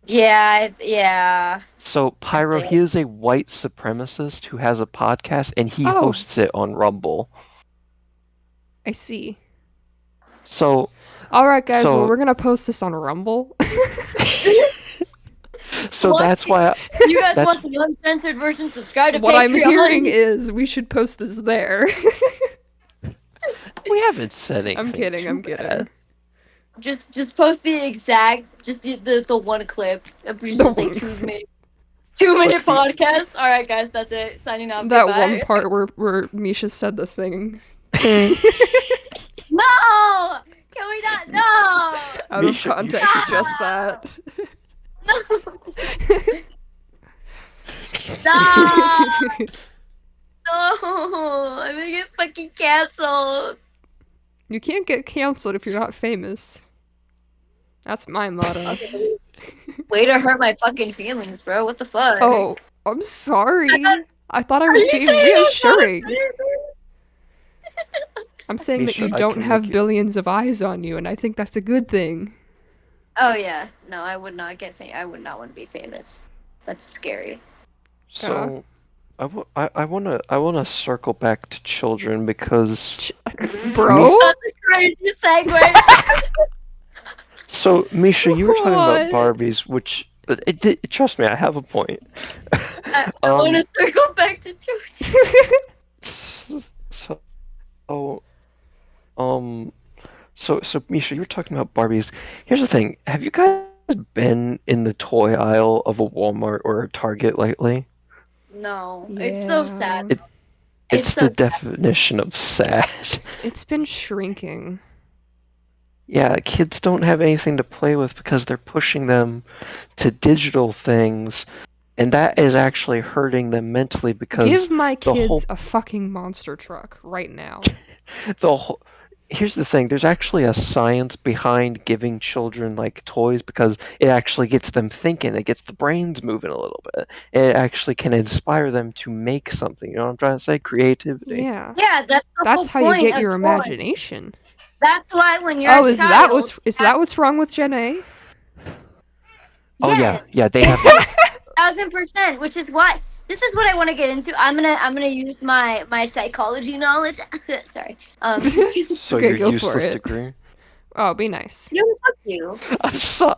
Yeah. So Pyro, Okay. he is a white supremacist who has a podcast, and he Oh. hosts it on Rumble. I see. So Alright, guys, So- well, we're gonna post this on Rumble. What? that's why. If you guys That's- want the uncensored version, subscribe to What I'm Patreon. hearing is we should post this there. We haven't said anything. I'm kidding, too I'm bad. kidding. Just post the exact, just the one clip. Just The like one 2 minute podcast. All right, guys, that's it. Signing off. That Goodbye. one part where Misha said the thing. No, can we not? No, Out Misha, you of context, should- just that. no, no! I'm gonna get fucking canceled. You can't get canceled if you're not famous. That's my motto. Way to hurt my fucking feelings, bro. What the fuck? Oh, I'm sorry. I thought I Are was you being saying I'm not reassuring. famous? I'm saying that Misha, you I don't can have make you. billions of eyes on you, and I think that's a good thing. Oh yeah, no, I would not I would not want to be famous. That's scary. So, I wanna circle back to children because Bro? That's a crazy segue. so Misha, you were talking about What? Barbies, which but trust me, I have a point. I want to circle back to children. So, um, so Misha, you were talking about Barbies. Here's the thing: have you guys been in the toy aisle of a Walmart or a Target lately? No, it's so sad. Yeah. It's It's the so definition of sad. It's been shrinking. Yeah, kids don't have anything to play with because they're pushing them to digital things, and that is actually hurting them mentally because Give my the whole kids a fucking monster truck right now. the whole here's the thing, there's actually a science behind giving children like toys because it actually gets them thinking, it gets the brains moving a little bit. It actually can inspire them to make something. You know what I'm trying to say? Creativity. Yeah. yeah. That's the That's whole how you point get of your toys. imagination. That's why when you're Oh, a is that child, what's wrong with Gen A? Oh yes, yeah, they have 1000%. Which is why this is what I want to get into. I'm gonna use my psychology knowledge. Sorry. so Okay, your go for useless it. degree. Oh, be nice. Fuck you.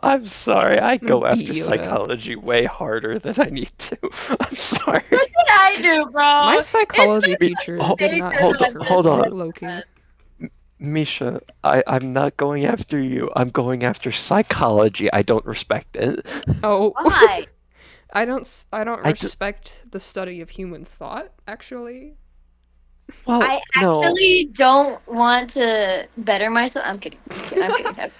I'm sorry. I gonna go beat after Yoda. psychology way harder than I need to. I'm sorry. What did I do, bro? My It's psychology been teacher Hold- did not hold- encourage hold on. Loki. Misha, I'm not going after you. I'm going after psychology. I don't respect it. Oh, why? I don't I d- respect the study of human thought, actually. Well, I no, actually don't want to better myself. I'm kidding. I'm kidding.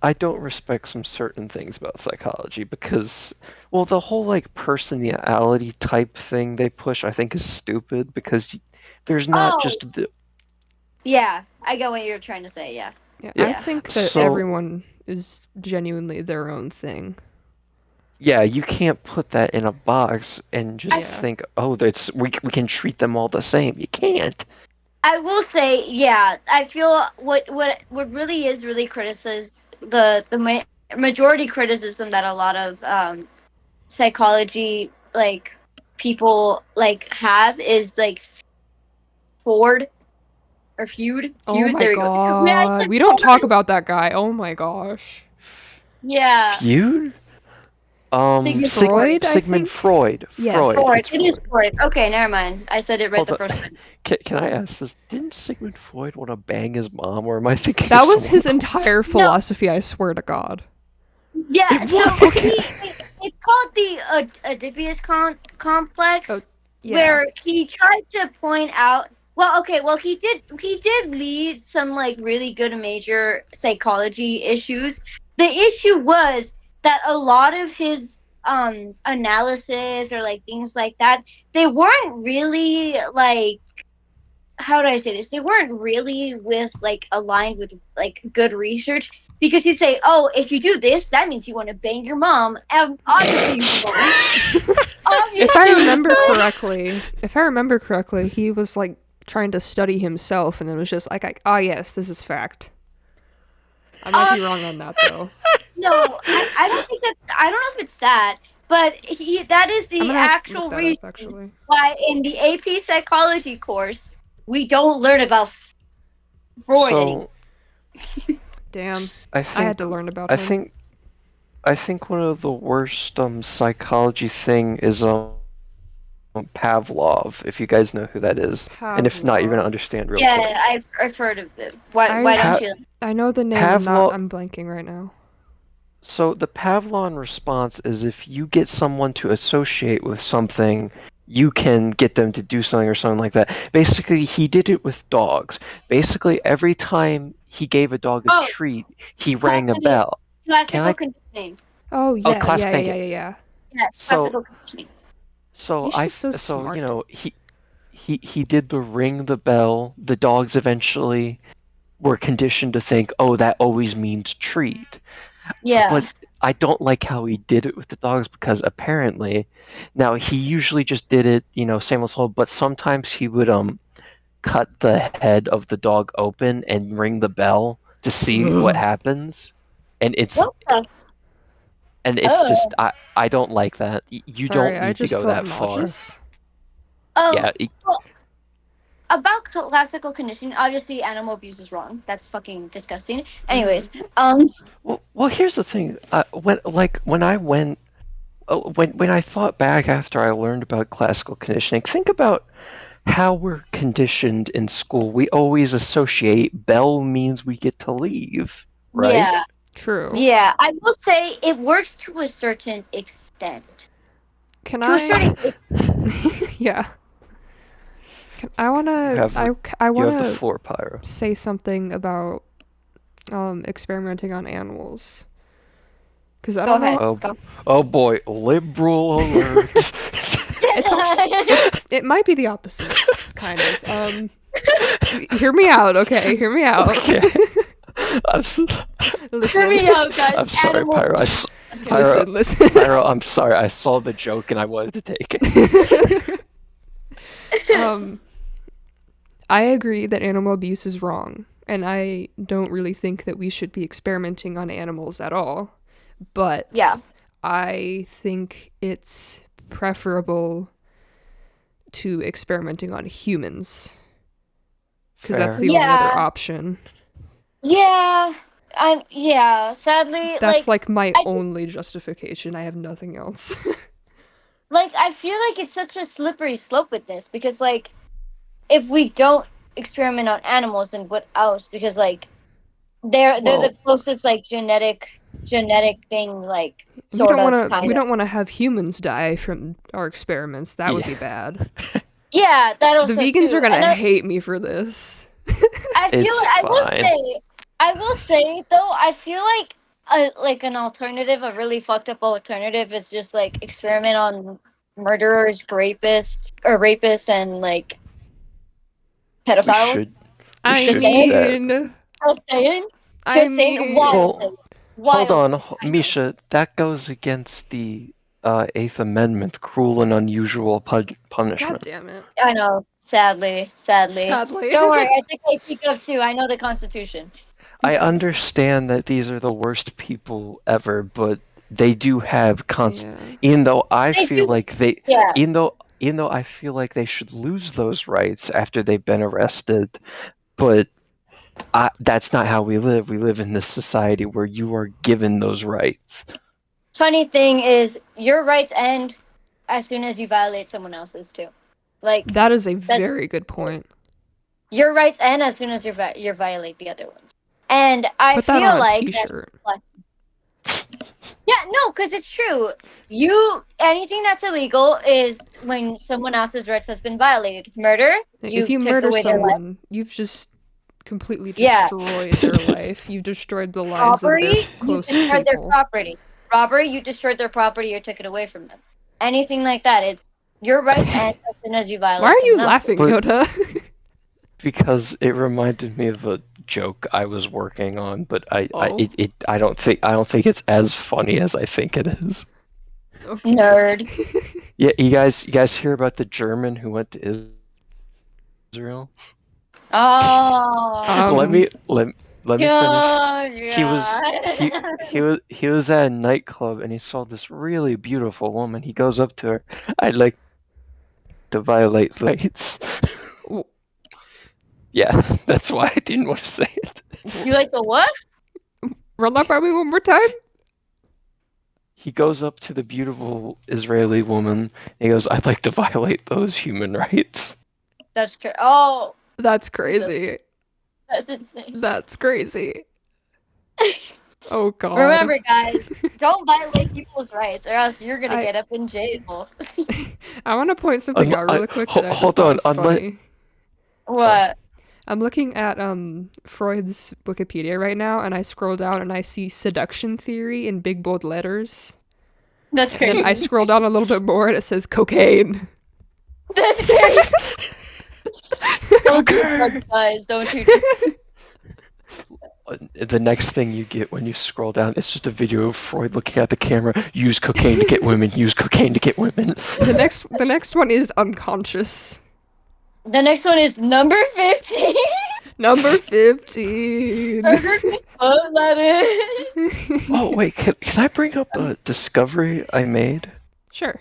I don't respect some certain things about psychology because, well, the whole like personality type thing they push, I think, is stupid because there's not Oh, just the yeah. I get what you're trying to say. Yeah. Yeah, Yeah. I think that So everyone is genuinely their own thing. yeah, you can't put that in a box and just Yeah. think, oh, that's we can treat them all the same. You can't. I will say, yeah. I feel what really is really criticism the majority criticism that a lot of psychology like people like have is like Ford or feud. Oh my There we go. Yeah, I god. said We don't Ford. talk about that guy. Oh my gosh. Yeah. Feud? Sigmund Freud, I Sigmund think? Freud. Yes. Freud. Ford. It's It is Freud. Ford. Okay, never mind. I said it right Hold the on. first time. Can I ask this? Didn't Sigmund Freud want to bang his mom, or am I thinking That of was someone his else? entire philosophy, I swear to god. Yeah, It so was? Okay. it's called the Oedipus complex, Oh, yeah. where he tried to point out. Well, okay, well he did lead some like really good major psychology issues. The issue was that a lot of his analysis or like things like that, they weren't really like, how do I say this? They weren't really with like aligned with like good research, because he'd say, "Oh, if you do this, that means you want to bang your mom." And obviously, you won't. If I remember Obviously. correctly, he was like trying to study himself and it was just like, ah, yes, this is fact. I might be wrong on that though. No, I don't think that's. I don't know if it's that, but that is I'm the gonna have to actual look that reason up actually. why in the AP psychology course we don't learn about Freud anymore. So Damn. I I had think to learn about I him. think I think one of the worst psychology thing is Pavlov. If you guys know who that is, and if not, you're gonna Pavlov. understand real quick. Yeah, I've heard of it. Why I- don't you? I know the name, I'm blanking right now. So the Pavlov response is if you get someone to associate with something, you can get them to do something or something like that. Basically, he did it with dogs. Basically, every time he gave a dog a Oh. treat, he rang a bell. Classical conditioning. Oh yeah, classic yeah, thinking. yeah. Yeah, So- classical conditioning. So He's just so smart. you know he did the ring the bell. The dogs eventually were conditioned to think, oh, that always means treat. Yeah. But I don't like how he did it with the dogs because apparently, now he usually just did it, you know, same as whole. But sometimes he would cut the head of the dog open and ring the bell to see what happens, and it's What the? just I don't like that. You Sorry, don't I need to just go felt that far. nauseous. Oh, Yeah, well, about classical conditioning, obviously animal abuse is wrong. That's fucking disgusting. Anyways, well, here's the thing. When I went, when I thought back after I learned about classical conditioning, think about how we're conditioned in school. We always associate bell means we get to leave, right? yeah, True. yeah. I will say it works to a certain extent. Can To a certain yeah. I You wanna have I you have the wanna floor, Pyro. say something about experimenting on animals. Because I Go don't ahead. know. Oh, oh boy, liberal alert. It might be the opposite, kind of. Hear me out, okay? Hear me out. Okay. Listen. Hear me out, guys. I'm sorry, Animal Pyro. abuse. Pyro, Listen. Pyro, I'm sorry. I saw the joke and I wanted to take it. I agree that animal abuse is wrong, and I don't really think that we should be experimenting on animals at all. But Yeah. I think it's preferable to experimenting on humans, because that's Fair. the only other Yeah. option. Yeah. Sadly, That's like my I- only justification. I have nothing else. I feel like it's such a slippery slope with this because if we don't experiment on animals, then what else? Because they're Well- the closest genetic thing we sort don't of want to. kind We of. don't want to have humans die from our experiments. That would be Yeah. bad. Yeah, that also The vegans too. are gonna And hate me for this. I feel It's fine. I will say though, I feel like an alternative, a really fucked up alternative is just experiment on murderers, rapists, and We pedophiles. should. I should do that. mean, Just saying. I Just saying. mean, Wild. Well, Wild. hold on, Misha. That goes against the Eighth Amendment, cruel and unusual God punishment. damn it. I know. Sadly. Sadly. Don't worry. I think I speak of too. I know the Constitution. I understand that these are the worst people ever, but they do have Yeah. even though I They feel do- like they Yeah. even though I feel like they should lose those rights after they've been arrested, but that's not how we live. We live in this society where you are given those rights. Funny thing is, your rights end as soon as you violate someone else's too. That is a very good point. Your rights end as soon as you violate the other ones. And I Put feel that on a like t-shirt. yeah, no, because it's true. Anything that's illegal is when someone else's rights has been violated. Murder, If you took murder away their life. someone, you've just completely Yeah. destroyed their life. You've destroyed the lives of Robbery, their you close destroyed their people. property. Robbery, you destroyed their property or took it away from them. Anything like that, it's your rights end as soon as you violate. Why are you someone else's. laughing, But- Yoda? Because it reminded me of a joke I was working on, but I don't think it's as funny as I think it is. Okay. Nerd. Yeah, you guys hear about the German who went to Israel? Oh. let me finish. God, He was at a nightclub and he saw this really beautiful woman. He goes up to her. I'd like to violate rights. W- Yeah, that's why I didn't want to say it. You like the what? Run that by me one more time. He goes up to the beautiful Israeli woman. And he goes, "I'd like to violate those human rights." That's oh, That's crazy. that's insane. That's crazy. Oh god. Remember, guys, don't violate people's rights, or else you're gonna get up in jail. I want to point something out really quick that I just hold thought on, was funny. What? I'm looking at Freud's Wikipedia right now, and I scroll down and I see seduction theory in big bold letters. That's And crazy. then I scroll down a little bit more, and it says cocaine. That's crazy. Don't do drugs, guys. Don't do drugs. The next thing you get when you scroll down, it's just a video of Freud looking at the camera. Use cocaine to get women. Use cocaine to get women. The next one is unconscious. The next one is number 15. Number 15. Oh, that is. Oh wait, can I bring up a discovery I made? Sure.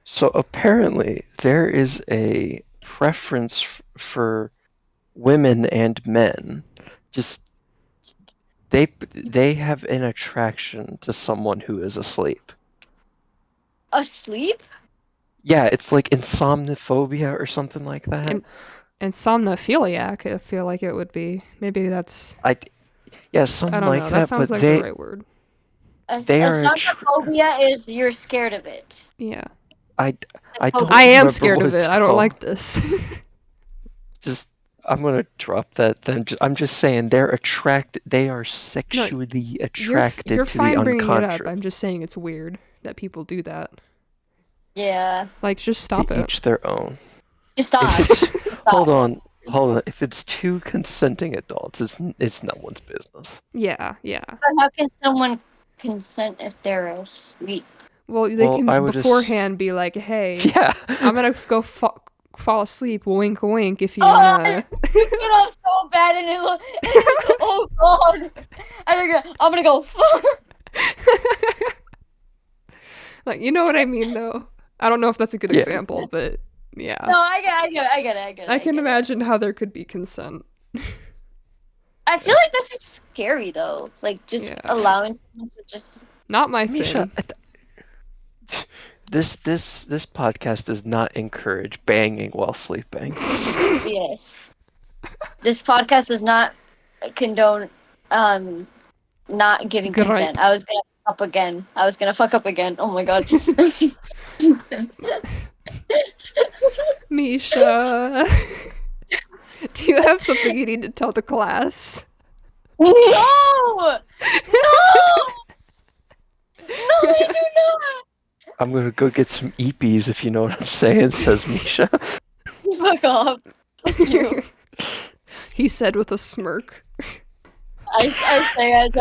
So apparently there is a preference for women and men. Just they have an attraction to someone who is asleep. Asleep? Yeah, it's like insomnophobia or something like that. And somnophiliac, I feel like it would be. Maybe that's. Yeah, I something don't like know. that. That sounds But like they the right word. they are Asomnophobia is you're scared of it. Yeah. I don't I am remember scared what of it. it's I don't called. like this. Just I'm gonna drop that. Then I'm just saying they are sexually attracted You're to the fine bringing it up. unconscious. I'm just saying it's weird that people do that. Yeah. Like, just stop To it. each their own. Just stop. Stop. Hold on. If it's two consenting adults, it's no one's business. Yeah. But how can someone consent if they're asleep? Well, they Well, can I would beforehand be like, "Hey, Yeah. I'm gonna go fall asleep. Wink, wink. If you Oh, wanna." You know, so bad and oh god. I'm gonna go. Like, you know what I mean, though. I don't know if that's a good Yeah. example, but yeah. No, I get it. I can imagine how there could be consent. I feel like that's just scary though. Like just Yeah. allowing someone to just. Not my Misha, thing. this podcast does not encourage banging while sleeping. Yes. This podcast does not condone not giving Gripe. consent. I was gonna fuck up again. Oh my god. Misha, do you have something you need to tell the class? No! No! No, I do not! I'm gonna go get some eepies if you know what I'm saying, says Misha. Fuck off. Fuck you. He said with a smirk. I say as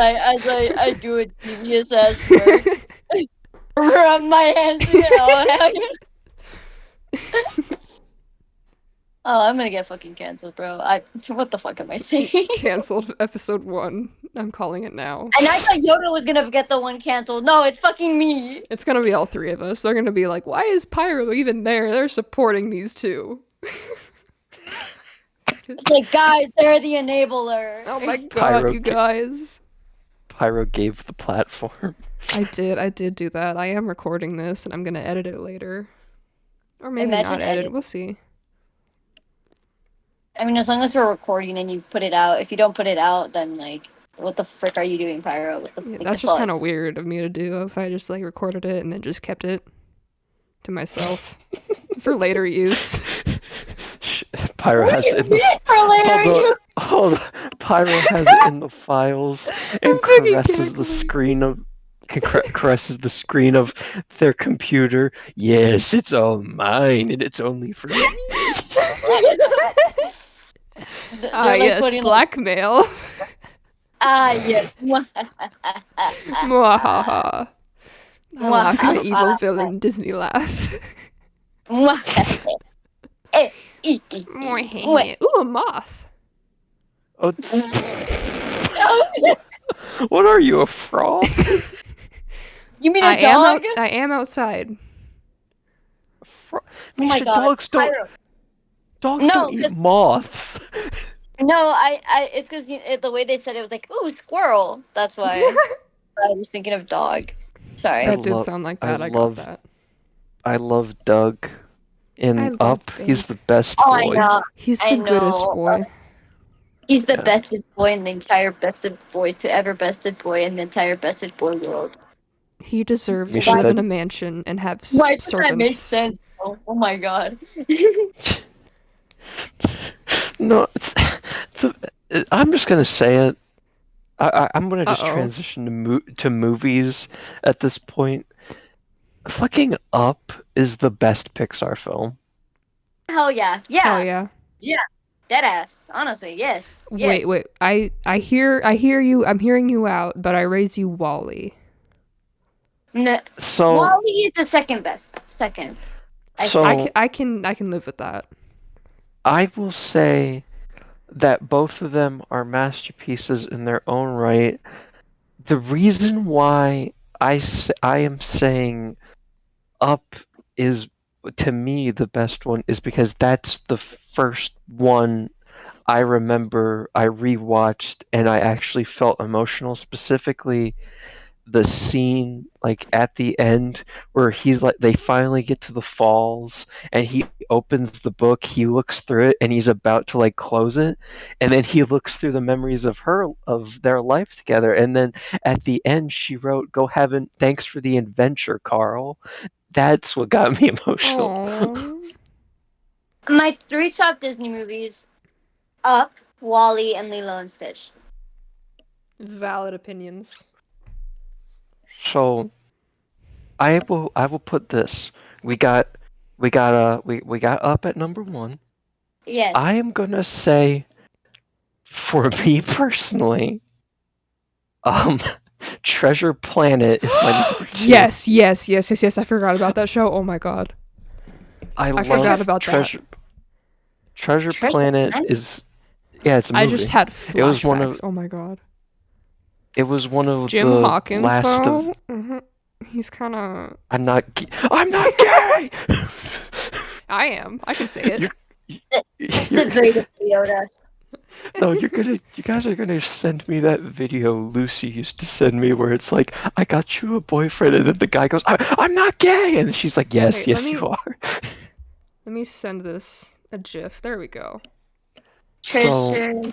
I do a devious ass smirk. Rub my hands together. Oh, I'm gonna get fucking canceled, bro. What the fuck am I saying? Canceled episode 1. I'm calling it now. And I thought Yoda was gonna get the one canceled. No, it's fucking me. It's gonna be all three of us. They're gonna be like, why is Pyro even there? They're supporting these two. It's like, guys, they're the enabler. Oh my god, Pyro you guys. Pyro gave the platform. I did do that. I am recording this and I'm gonna edit it later. Or maybe Imagine not edit. edit. We'll see. I mean, as long as we're recording and you put it out. If you don't put it out, then like, what the frick are you doing, Pyro? What the Yeah, like, that's the just fuck? kind of weird of me to do if I just like recorded it and then just kept it to myself for later use. Pyro has it in the hold on. Pyro has it in the files and fucking caresses the cackling. screen of caresses the screen of their computer. Yes, it's all mine and it's only for me. They're Ah, like yes, putting, blackmail. yes. Mwahaha. I laugh at the evil villain Disney laugh. Ooh, a moth. Oh. What are you, a frog? You mean a dog? I am outside. Oh my God, dogs don't Pyro. dogs No, don't eat moths. No, it's because the way they said it was like, ooh, squirrel. That's why I was thinking of dog. Sorry. That did love- sound like I that. I love- got that. I love Doug. I In love Up, he's Doug. the best Oh, I boy. know. He's I the goodest know. boy. He's the Yeah. bestest boy in the entire bested boys to ever bested boy in the entire bested boy world. He deserves Misha, to live in that- a mansion and have Why servants. does that make sense? Oh my god. No, I'm just gonna say it. I'm gonna just Uh-oh. transition to movies at this point. Fucking Up is the best Pixar film. Hell yeah. Yeah. Oh yeah. Deadass. Honestly, yes. Yes. Wait. I hear you. I'm hearing you out, but I raise you Wally. No, So, Wally is the second best. Second. so I can live with that. I will say that both of them are masterpieces in their own right. The reason why I am saying Up is, to me, the best one is because that's the first one I remember I rewatched and I actually felt emotional, specifically the scene like at the end where he's like they finally get to the falls and he opens the book, he looks through it and he's about to like close it, and then he looks through the memories of their life together, and then at the end she wrote, "Go heaven, thanks for the adventure, Carl." That's what got me emotional. Oh, My 3 top Disney movies: Up, Wally, and Lilo and Stitch. valid opinions. So I will put this. We got Up at number 1. Yes. I am gonna say, for me personally, um, Treasure Planet is my number 2. Yes. I forgot about that show. Oh my god. I forgot love about that. Treasure Treasure Planet Planet? is, yeah, it's a I movie. just had It was one flashbacks. of Oh my god. it was one of Jim the Hawkins, last of. though. He's kind of. I'm not gay. I am. I can say it. It's You're- the greatest Yoda. No, you guys are gonna send me that video Lucy used to send me where it's like, I got you a boyfriend, and then the guy goes, I'm not gay, and she's like, yes, Wait, yes, you are. Let me send this a GIF. There we go. Treasure.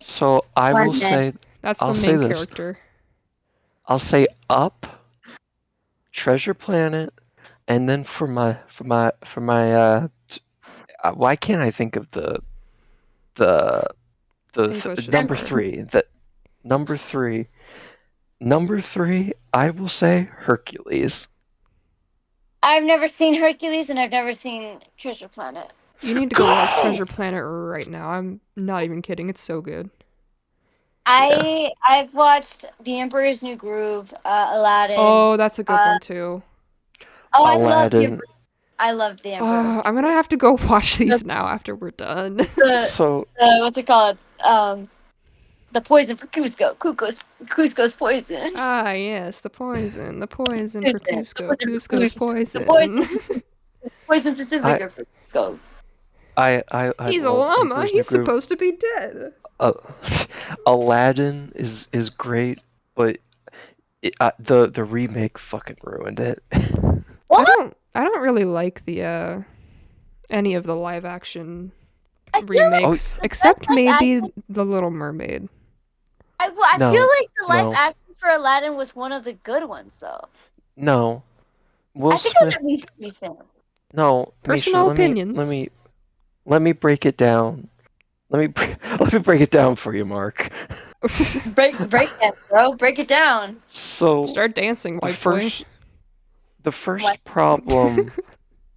So I will Planet. say, That's I'll the say main this. character. I'll say Up, Treasure Planet, and then why can't I think of the English number is hard. 3? Number 3. Number 3, I will say Hercules. I've never seen Hercules and I've never seen Treasure Planet. You need to go watch Treasure Planet right now. I'm not even kidding. It's so good. I've watched The Emperor's New Groove, Aladdin. Oh, that's a good one too. Oh, I love The Aladdin. Emperor. I love The Emperor's I'm gonna have to go watch these now after we're done. So what's it called? The poison for Cusco. Cusco's poison. Ah, yes, the poison for Poison. Cusco. Cusco's The poison. poison specific for Cusco. I He's a love llama. Emperor's New He's Groove. supposed to be dead. Aladdin is great, but the remake fucking ruined it. What? I don't really like the any of the live action I feel like remakes except like maybe The Little Mermaid. I No, feel like the live no. action for Aladdin was one of the good ones, though. No, Will I think it was Smith. at least decent. No, Personal Misha, opinions. let me break it down. Let me break it down for you, Mark. Break that, bro. Break it down. So Start dancing, the white boy. first What? problem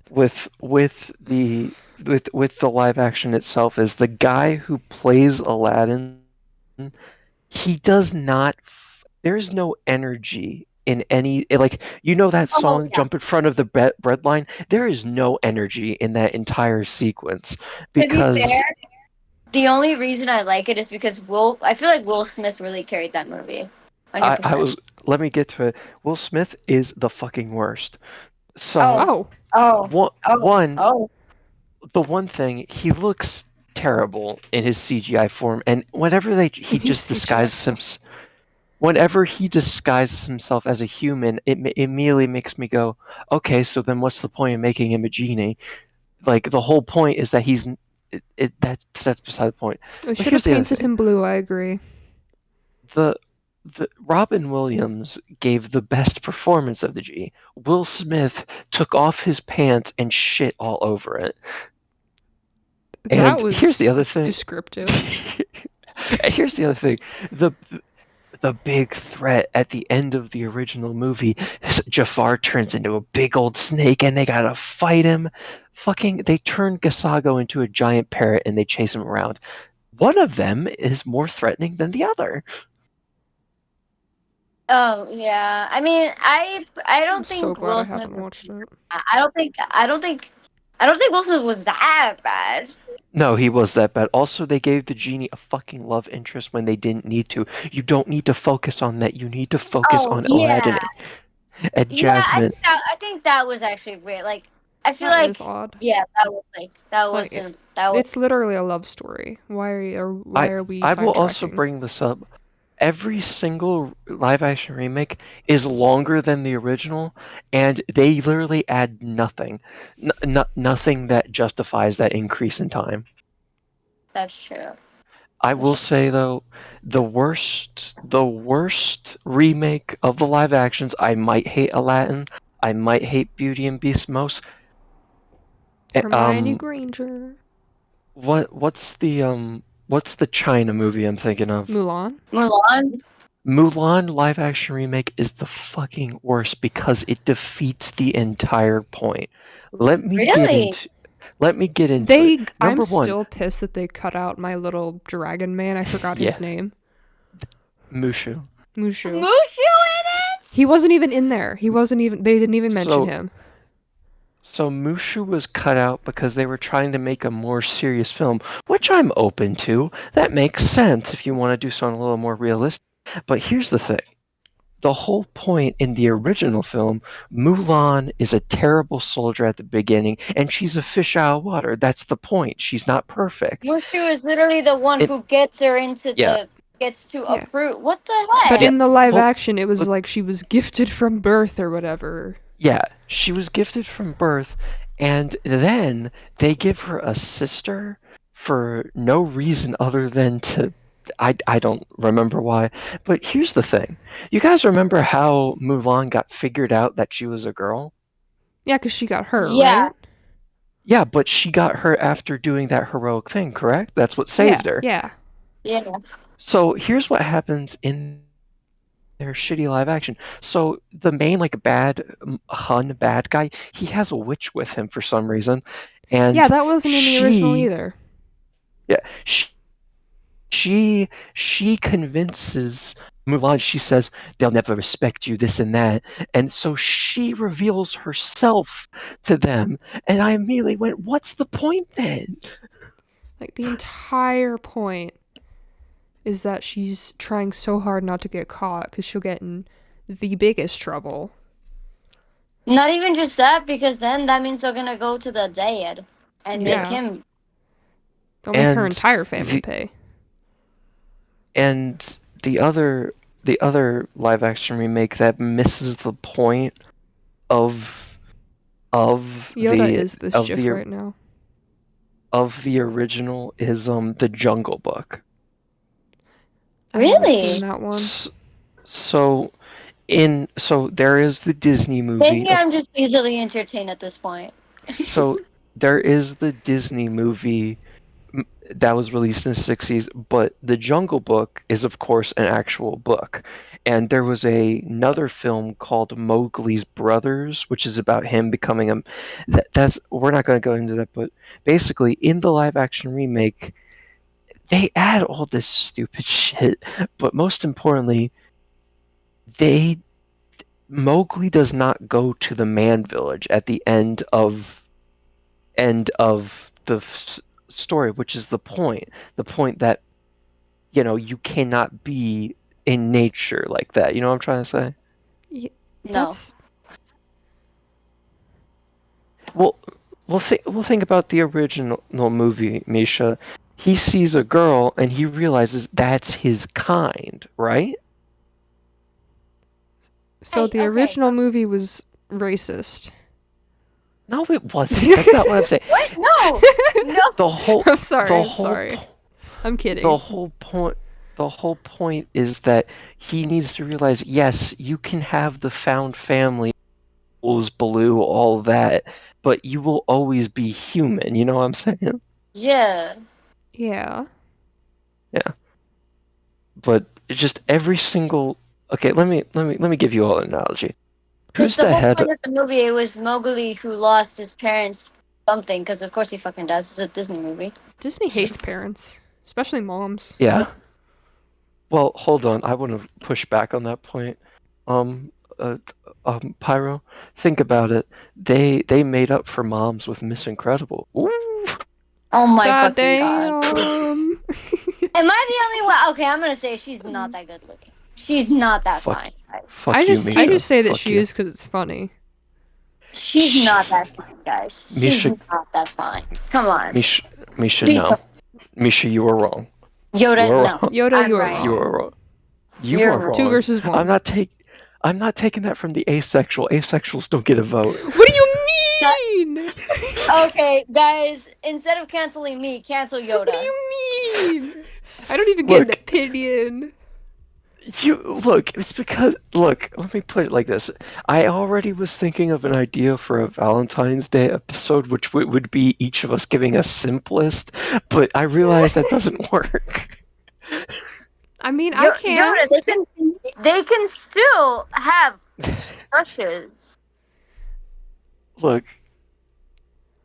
with the live action itself is the guy who plays Aladdin. He does not. There's no energy in any, like, that song, yeah. "Jump in Front of the Bread Line." There is no energy in that entire sequence because To be fair, the only reason I like it is because I feel like Will Smith really carried that movie. 100%. I was. Let me get to it. Will Smith is the fucking worst. So the one thing, he looks terrible in his CGI form, and whenever he just disguises himself. Whenever he disguises himself as a human, it immediately makes me go, okay, so then what's the point of making him a genie? Like, the whole point is that that's beside the point. They But should have here's the other painted thing. him blue. I agree. The Robin Williams gave the best performance of the G. Will Smith took off his pants and shit all over it. That And was here's the other thing. descriptive. Here's the other thing. The big threat at the end of the original movie is Jafar turns into a big old snake and they gotta fight him. They turn Gasago into a giant parrot and they chase him around. One of them is more threatening than the other. Oh yeah, I mean, I don't I'm think so glad Will I Smith. haven't watched it. I don't think I don't think Will Smith was that bad. No, he was that bad. Also, they gave the genie a fucking love interest when they didn't need to. You don't need to focus on that. You need to focus Oh on yeah, Aladdin and yeah. Jasmine. I think that was actually weird. Like, I feel That like, is odd. yeah, that Like, wasn't that was. It's literally a love story. Why I are we I will also sidetracking? bring this up. Every single live action remake is longer than the original, and they literally add nothing. Nothing that justifies that increase in time. That's true. I will say though, the worst remake of the live actions, I might hate Aladdin, I might hate Beauty and Beast most. Hermione Granger. What's the China movie I'm thinking of? Mulan. Mulan. Mulan live action remake is the fucking worst because it defeats the entire point. Let me get Really? into it. I'm Number one, still pissed that they cut out my little dragon man. I forgot yeah, his name. Mushu. Mushu. Mushu in it? He wasn't even in there. He wasn't even. They didn't even mention So him. So Mushu was cut out because they were trying to make a more serious film, which I'm open to. That makes sense if you want to do something a little more realistic. But here's the thing. The whole point in the original film, Mulan is a terrible soldier at the beginning, and she's a fish out of water. That's the point. She's not perfect. Mushu is literally the one who gets her into Yeah. gets to Yeah. uproot. What the heck? But Yeah, in the live well, action, it was but- like she was gifted from birth or whatever. Yeah, she was gifted from birth, and then they give her a sister for no reason other than to. I don't remember why. But here's the thing. You guys remember how Mulan got figured out that she was a girl? Yeah, because she got her, Yeah. right? Yeah, but she got her after doing that heroic thing, correct? That's what saved her. Yeah. Yeah. So here's what happens in their shitty live action. So the main bad Hun bad guy, he has a witch with him for some reason, and Yeah, that wasn't in the original either. Yeah, she convinces Mulan. She says they'll never respect you, this and that, and so she reveals herself to them. And I immediately went, "What's the point then?" Like, the entire point is that she's trying so hard not to get caught because she'll get in the biggest trouble. Not even just that, because then that means they're gonna go to the dad and Yeah. make him. They'll make her And entire family the- pay. And the other live action remake that misses the point of Yoda the is this of GIF the right now. of the original is the Jungle Book. I haven't Really? seen that one. So there is the Disney movie. Maybe I'm just easily entertained at this point. So there is the Disney movie that was released in the 60s, but The Jungle Book is of course an actual book. And there was another film called Mowgli's Brothers, which is about him becoming that's we're not going to go into that, but basically in the live action remake they add all this stupid shit, but most importantly Mowgli does not go to the man village at the end of the story, which is the point. The point that you cannot be in nature like that. You know what I'm trying to say? No. That's Well, we'll think about the original movie, Misha. He sees a girl and he realizes that's his kind, right? so. Hey, The okay. original movie was racist. No, it wasn't. That's not what I'm saying. What? No. No. The whole I'm sorry. the I'm whole sorry. I'm kidding. the whole point is that he needs to realize, yes, you can have the found family, blue, all that, but you will always be human. You know what I'm saying? Yeah. Yeah. But it's just every single. Okay, let me give you all an analogy. Who's Because the the whole head? point of the movie, it was Mowgli who lost his parents something, because of course he fucking does. It's a Disney movie. Disney hates parents, especially moms. Yeah. Well, hold on. I want to push back on that point. Pyro, think about it. They made up for moms with Miss Incredible. Ooh. Oh my God fucking god. damn. Am I the only one? Okay, I'm gonna say she's not that good looking. She's not that Fuck. fine, guys. Fuck you, Misha. I just say that Fuck she you. is because it's funny. She's not that fine, guys. She's Misha, not that fine. Come on. Misha, She's no. Misha, you were wrong. You Yoda, are no. wrong. Yoda, I'm you are right. You wrong. are wrong. You You're are wrong. wrong. 2 versus 1. I'm not taking that from the asexual. Asexuals don't get a vote. What do you mean? Okay, guys, instead of canceling me, cancel Yoda. What do you mean? I don't even get an Look. opinion. It's because let me put it like this. I already was thinking of an idea for a Valentine's Day episode, which would be each of us giving a simplest, but I realized that doesn't work. I mean, I can't. Yoda, they can still have crushes. Look,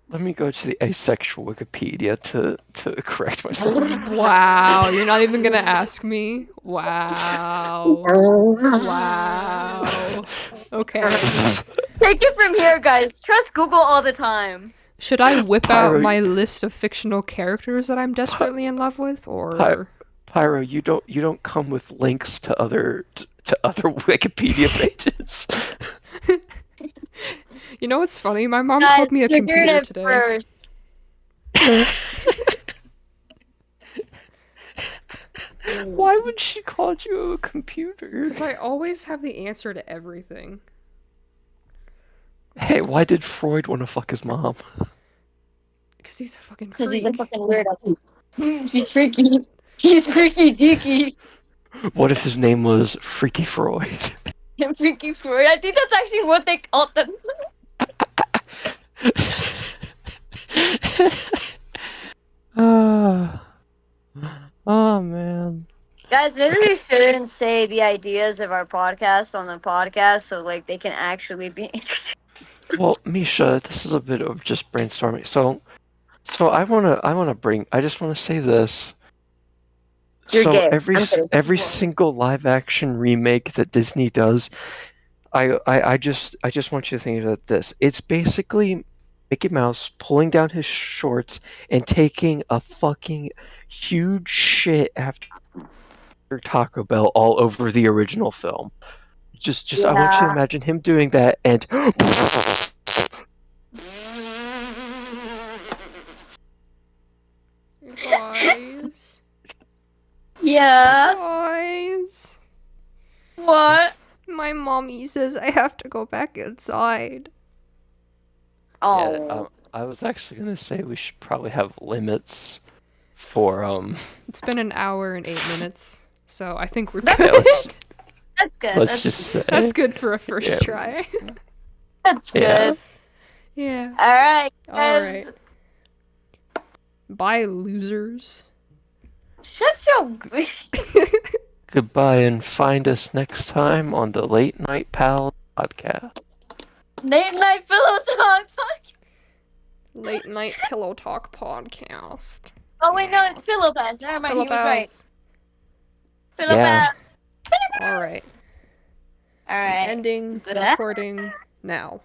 let me go to the asexual Wikipedia to correct myself. Wow, you're not even gonna ask me? Wow. Wow. Okay. Take it from here, guys. Trust Google all the time. Should I whip out Pyro, my list of fictional characters that I'm desperately in love with, or Pyro, you don't come with links to other Wikipedia pages. you know what's funny? My mom Guys, called me a you heard computer it today. first. Why would she call you a computer? Because I always have the answer to everything. Hey, why did Freud want to fuck his mom? Because he's a fucking Because freak. he's a fucking weirdo. He's freaky. He's freaky deaky. What if his name was Freaky Freud? Freaky Freud. I think that's actually what they called them. Oh man. Guys, maybe we shouldn't say the ideas of our podcast on the podcast so like they can actually be interested. Well, Misha, this is a bit of just brainstorming. So I just wanna say this. You're So gay. every I'm kidding. every single live action remake that Disney does, I just want you to think about this. It's basically Mickey Mouse pulling down his shorts and taking a fucking huge shit after Taco Bell all over the original film. Just I want you to Yeah. imagine him doing that and Guys. Yeah. Guys. What? My mommy says I have to go back inside. Oh. yeah, I was actually gonna say we should probably have limits for It's been an hour and 8 minutes, so I think we're yeah, good. That's good. let's That's, just say That's good for a first Yeah. try. that's Yeah. good. Yeah. Alright, Alright. guys. Bye, losers. Shut your Goodbye and find us next time on the Late Night Pal podcast. late night pillow talk. Late night pillow talk podcast. Oh wait, no, it's pillow pass. Never mind, he was right. Pillow Yeah. pass. Alright. Alright. Ending Blah. recording now.